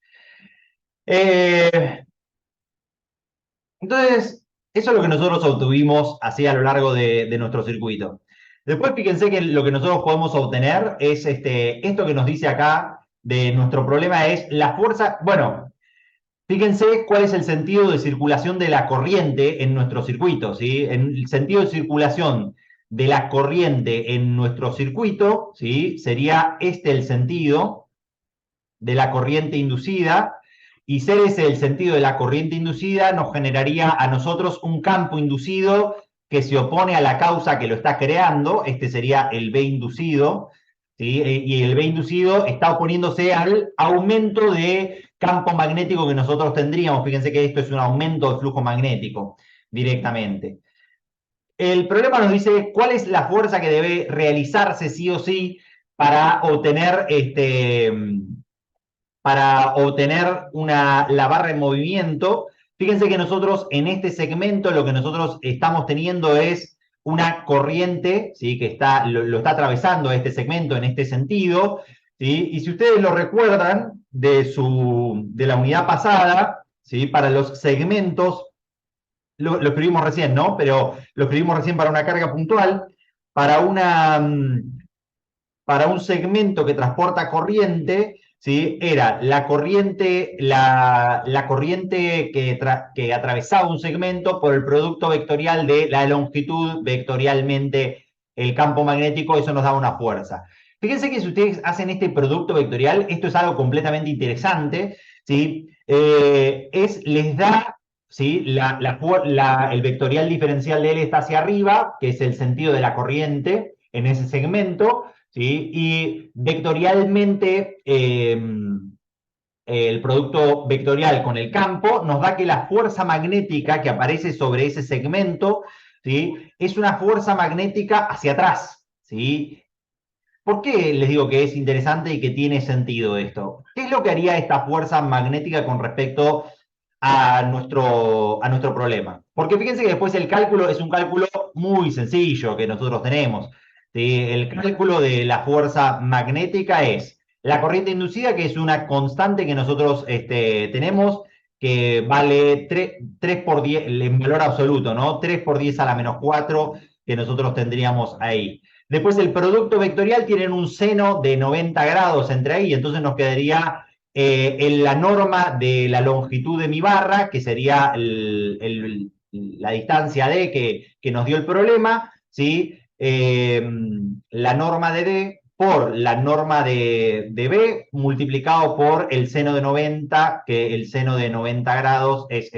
Eh, entonces, eso es lo que nosotros obtuvimos así a lo largo de nuestro circuito. Después fíjense que lo que nosotros podemos obtener es esto que nos dice acá de nuestro problema es la fuerza, bueno, fíjense cuál es el sentido de circulación de la corriente en nuestro circuito, ¿sí? En el sentido de circulación de la corriente en nuestro circuito, ¿sí? Sería este el sentido de la corriente inducida, y ser ese el sentido de la corriente inducida nos generaría a nosotros un campo inducido que se opone a la causa que lo está creando, este sería el B inducido, ¿sí? Y el B inducido está oponiéndose al aumento de campo magnético que nosotros tendríamos. Fíjense que esto es un aumento de flujo magnético directamente. El problema nos dice cuál es la fuerza que debe realizarse sí o sí para obtener la barra en movimiento. Fíjense que nosotros en este segmento lo que nosotros estamos teniendo es una corriente, ¿sí? Que lo está atravesando este segmento en este sentido, ¿sí? Y si ustedes lo recuerdan de la unidad pasada, ¿sí? Para los segmentos, lo escribimos recién, ¿no? Pero lo escribimos recién para una carga puntual, para para un segmento que transporta corriente, ¿sí? Era la corriente, la corriente que atravesaba un segmento por el producto vectorial de la longitud vectorialmente el campo magnético, eso nos da una fuerza. Fíjense que si ustedes hacen este producto vectorial, esto es algo completamente interesante, ¿sí? Les da, ¿sí? El vectorial diferencial de L está hacia arriba, que es el sentido de la corriente en ese segmento, ¿sí? Y vectorialmente, el producto vectorial con el campo nos da que la fuerza magnética que aparece sobre ese segmento, ¿sí? Es una fuerza magnética hacia atrás, ¿sí? ¿Por qué les digo que es interesante y que tiene sentido esto? ¿Qué es lo que haría esta fuerza magnética con respecto a nuestro problema? Porque fíjense que después el cálculo es un cálculo muy sencillo que nosotros tenemos, ¿sí? El cálculo de la fuerza magnética es la corriente inducida, que es una constante que nosotros tenemos, que vale 3 por 10, en valor absoluto, ¿no? 3 por 10 a la menos 4 que nosotros tendríamos ahí. Después el producto vectorial tiene un seno de 90 grados entre ahí, entonces nos quedaría en la norma de la longitud de mi barra, que sería la distancia D que nos dio el problema, ¿sí? La norma de D por la norma de B multiplicado por el seno de 90, que el seno de 90 grados es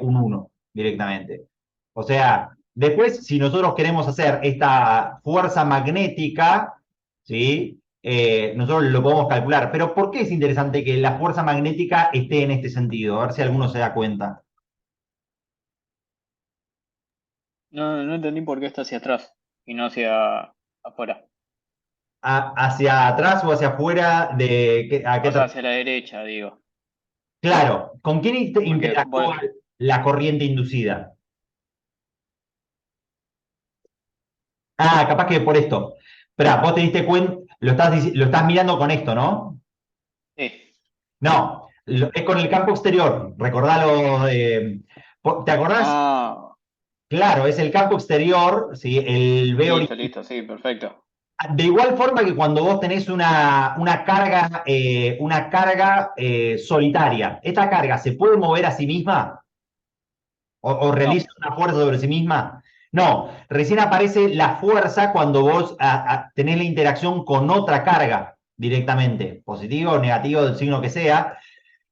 un 1 directamente. O sea, después, si nosotros queremos hacer esta fuerza magnética, ¿sí? Nosotros lo podemos calcular. Pero ¿por qué es interesante que la fuerza magnética esté en este sentido? A ver si alguno se da cuenta. No entendí por qué está hacia atrás y no hacia afuera. ¿Hacia atrás o hacia afuera a qué O sea, hacia la derecha, digo. Claro, ¿con quién Porque, interactúa la corriente inducida? Ah, capaz que por esto. Espera, vos te diste cuenta, lo estás mirando con esto, ¿no? sí, No, es con el campo exterior. Recordalo. ¿Te acordás? Ah, Claro, es el campo exterior, ¿sí? El B original. listo, sí, perfecto. De igual forma que cuando vos tenés una carga solitaria, ¿esta carga se puede mover a sí misma? ¿O realiza No, una fuerza sobre sí misma? No, recién aparece la fuerza cuando vos tenés la interacción con otra carga directamente, positivo o negativo, del signo que sea.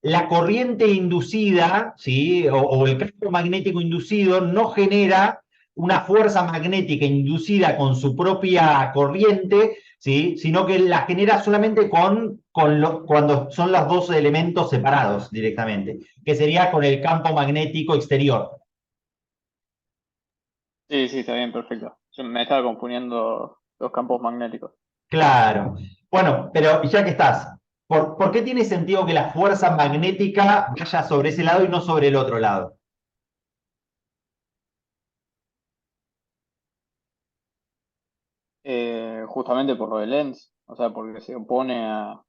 La corriente inducida, ¿sí? O el campo magnético inducido no genera una fuerza magnética inducida con su propia corriente, ¿sí? Sino que la genera solamente cuando son los dos elementos separados directamente, que sería con el campo magnético exterior. sí, está bien, perfecto. Yo me estaba confundiendo los campos magnéticos. Claro. Bueno, pero ya que estás, ¿Por qué tiene sentido que la fuerza magnética vaya sobre ese lado y no sobre el otro lado? Justamente por lo de Lenz, o sea, porque se opone a...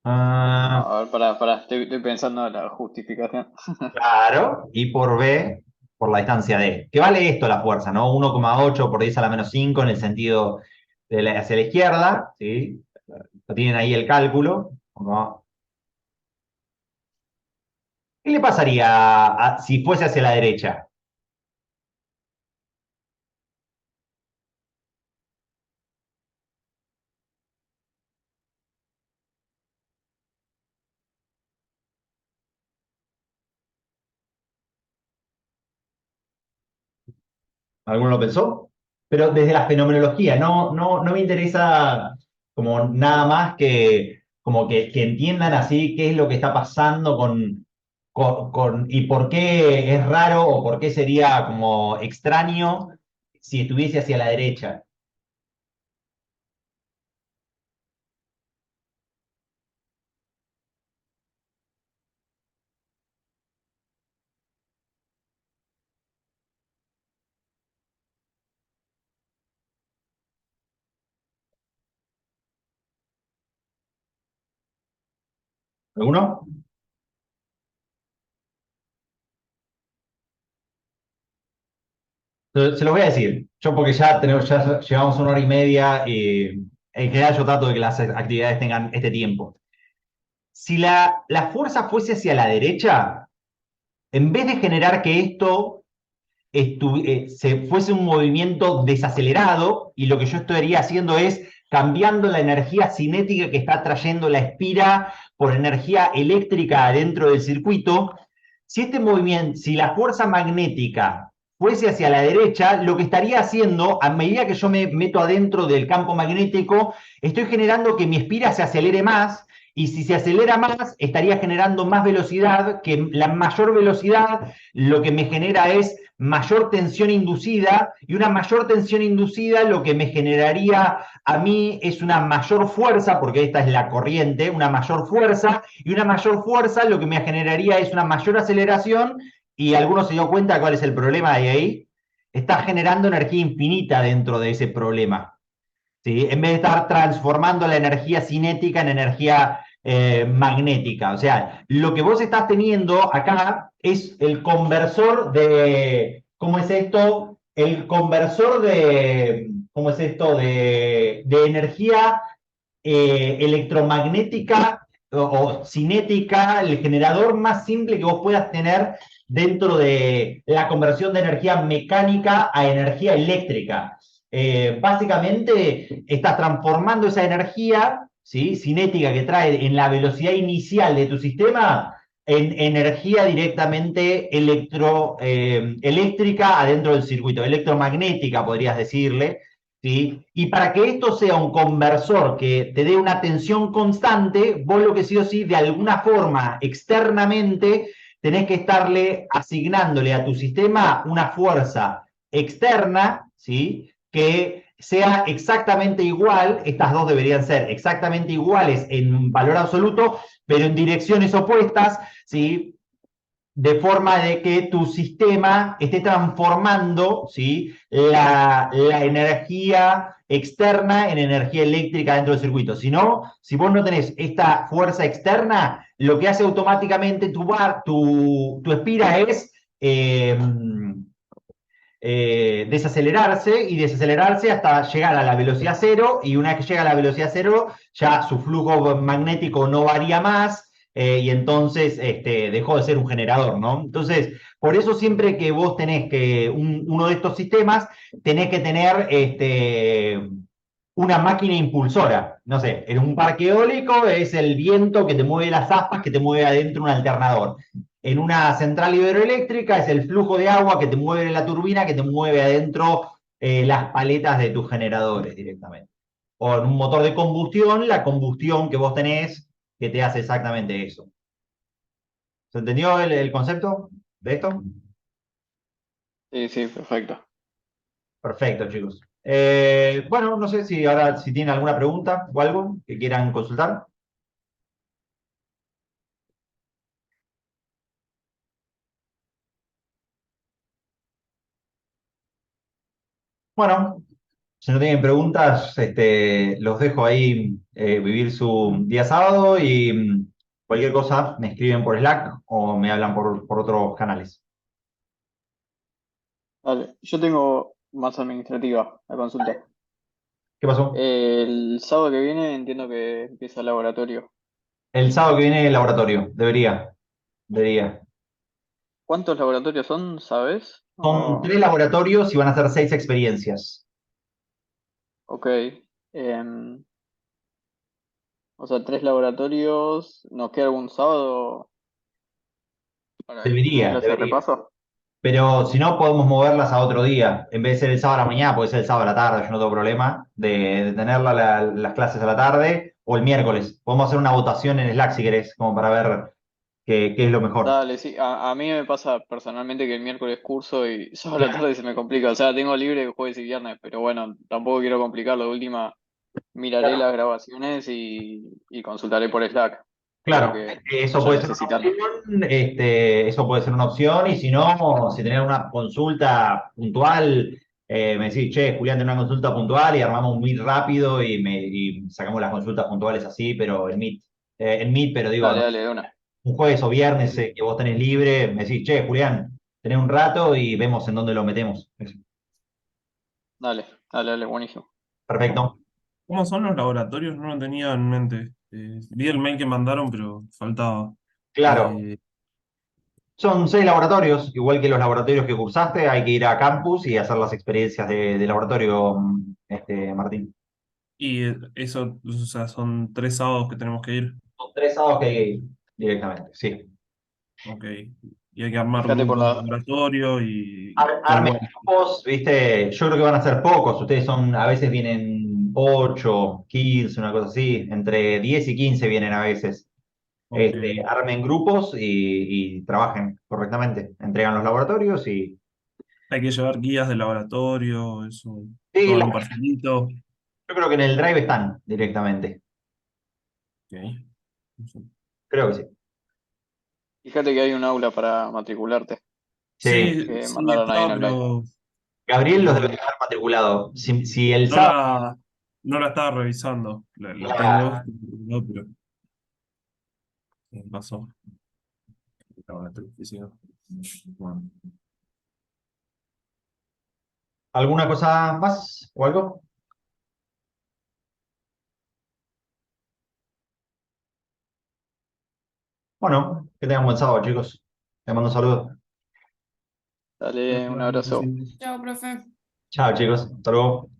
Ah, A ver, estoy pensando en la justificación. claro, y por B, por la distancia D. ¿Qué vale esto la fuerza, no? 1,8 por 10 a la menos 5 en el sentido hacia la izquierda, ¿sí? Lo tienen ahí el cálculo, ¿no? ¿Qué le pasaría si fuese hacia la derecha? ¿Alguno lo pensó? Pero desde la fenomenología, no me interesa como nada más que como que entiendan así qué es lo que está pasando y por qué es raro o por qué sería como extraño si estuviese hacia la derecha. ¿Alguno? Se los voy a decir. Yo porque ya llevamos 1 hora y media y en general yo trato de que las actividades tengan este tiempo. Si la fuerza fuese hacia la derecha, en vez de generar que esto se fuese un movimiento desacelerado, y lo que yo estaría haciendo es cambiando la energía cinética que está trayendo la espira por energía eléctrica adentro del circuito. Si este movimiento, si la fuerza magnética fuese hacia la derecha, lo que estaría haciendo, a medida que yo me meto adentro del campo magnético, estoy generando que mi espira se acelere más, y si se acelera más, estaría generando más velocidad, que la mayor velocidad lo que me genera es mayor tensión inducida, y una mayor tensión inducida lo que me generaría a mí es una mayor fuerza, porque esta es la corriente, una mayor fuerza, y una mayor fuerza lo que me generaría es una mayor aceleración, y algunos se dio cuenta cuál es el problema de ahí. Está generando energía infinita dentro de ese problema, ¿sí? En vez de estar transformando la energía cinética en energía magnética. O sea, lo que vos estás teniendo acá es el conversor de, ¿cómo es esto? El conversor de, ¿cómo es esto? De energía electromagnética o cinética, el generador más simple que vos puedas tener dentro de la conversión de energía mecánica a energía eléctrica. Básicamente estás transformando esa energía, ¿sí?, cinética que trae en la velocidad inicial de tu sistema en energía directamente eléctrica adentro del circuito, electromagnética podrías decirle, ¿sí? Y para que esto sea un conversor que te dé una tensión constante, vos lo que sí o sí, de alguna forma, externamente, tenés que estarle asignándole a tu sistema una fuerza externa, ¿sí?, que sea exactamente igual. Estas dos deberían ser exactamente iguales en valor absoluto, pero en direcciones opuestas, ¿sí?, de forma de que tu sistema esté transformando, ¿sí?, la energía externa en energía eléctrica dentro del circuito. Si no, si vos no tenés esta fuerza externa, lo que hace automáticamente tu espira es desacelerarse hasta llegar a la velocidad cero, y una vez que llega a la velocidad cero, ya su flujo magnético no varía más, y entonces dejó de ser un generador, ¿no? Entonces, por eso siempre que vos tenés uno de estos sistemas, tenés que tener una máquina impulsora. No sé, en un parque eólico es el viento que te mueve las aspas, que te mueve adentro un alternador. En una central hidroeléctrica es el flujo de agua que te mueve la turbina, que te mueve adentro las paletas de tus generadores directamente. O en un motor de combustión, la combustión que vos tenés que te hace exactamente eso. ¿Se entendió el concepto de esto? Sí, sí, perfecto. Perfecto, chicos. Bueno, no sé si ahora si tienen alguna pregunta o algo que quieran consultar. Bueno, si no tienen preguntas, los dejo ahí vivir su día sábado y cualquier cosa me escriben por Slack o me hablan por otros canales. Dale, yo tengo más administrativa la consulta. ¿Qué pasó? El sábado que viene entiendo que empieza el laboratorio. El sábado que viene el laboratorio, debería. ¿Cuántos laboratorios son, sabes? Son 3 laboratorios y van a ser 6 experiencias. Ok. em, o sea, 3 laboratorios. ¿Nos queda algún sábado para una clase de Debería. repaso? Pero si no, podemos moverlas a otro día. En vez de ser el sábado a la mañana, puede ser el sábado a la tarde. Yo no tengo problema de tener las clases a la tarde o el miércoles. Podemos hacer una votación en Slack si querés, como para ver qué es lo mejor. Dale, sí. A mí me pasa personalmente que el miércoles curso y sábado a la tarde se me complica. O sea, tengo libre jueves y viernes, pero bueno, tampoco quiero complicarlo. De última, miraré las grabaciones y consultaré por Slack. Creo Claro, que eso vaya puede ser una necesitando. opción, eso puede ser una opción, y si no, si tenés una consulta puntual, me decís, che, Julián, tiene una consulta puntual y armamos un Meet rápido y sacamos las consultas puntuales así, pero en Meet, pero digo, Dale, no, dale, de una. un jueves o viernes que vos tenés libre, me decís, che, Julián, tenés un rato y vemos en dónde lo metemos. Eso. Dale, dale, dale, buenísimo. Perfecto. ¿Cómo son los laboratorios? No lo tenía en mente. Vi el mail que mandaron, pero faltaba. Claro, Eh, son 6 laboratorios, igual que los laboratorios que cursaste, hay que ir a campus y hacer las experiencias de laboratorio, Martín. y eso, o sea, son 3 sábados que tenemos que ir. Son 3 sábados que hay que ir directamente, sí. Ok. Y hay que armar Fíjate por grupos de la. laboratorio y todo Armen igual. grupos, viste, yo creo que van a ser pocos, ustedes a veces vienen 8, 15, una cosa así, entre 10 y 15 vienen a veces. Ok. Armen grupos y trabajen correctamente, entregan los laboratorios y... Hay que llevar guías de laboratorio, eso, Sí, todo en un parcelito. yo creo que en el drive están directamente, Ok. creo que sí. Fíjate que hay un aula para matricularte, Sí, Sí, que sí, mandaron ahí en estaba, el mail. Gabriel los debe pero haber matriculado. Si el no sábado... no la estaba revisando. La Claro. tengo, no, pero pasó. Laboratorio físico. Bueno. ¿Alguna cosa más o algo? Bueno, que tengan buen sábado, chicos. Les mando un saludo. Dale, un abrazo. Chao, profe. Chao, chicos. Hasta luego.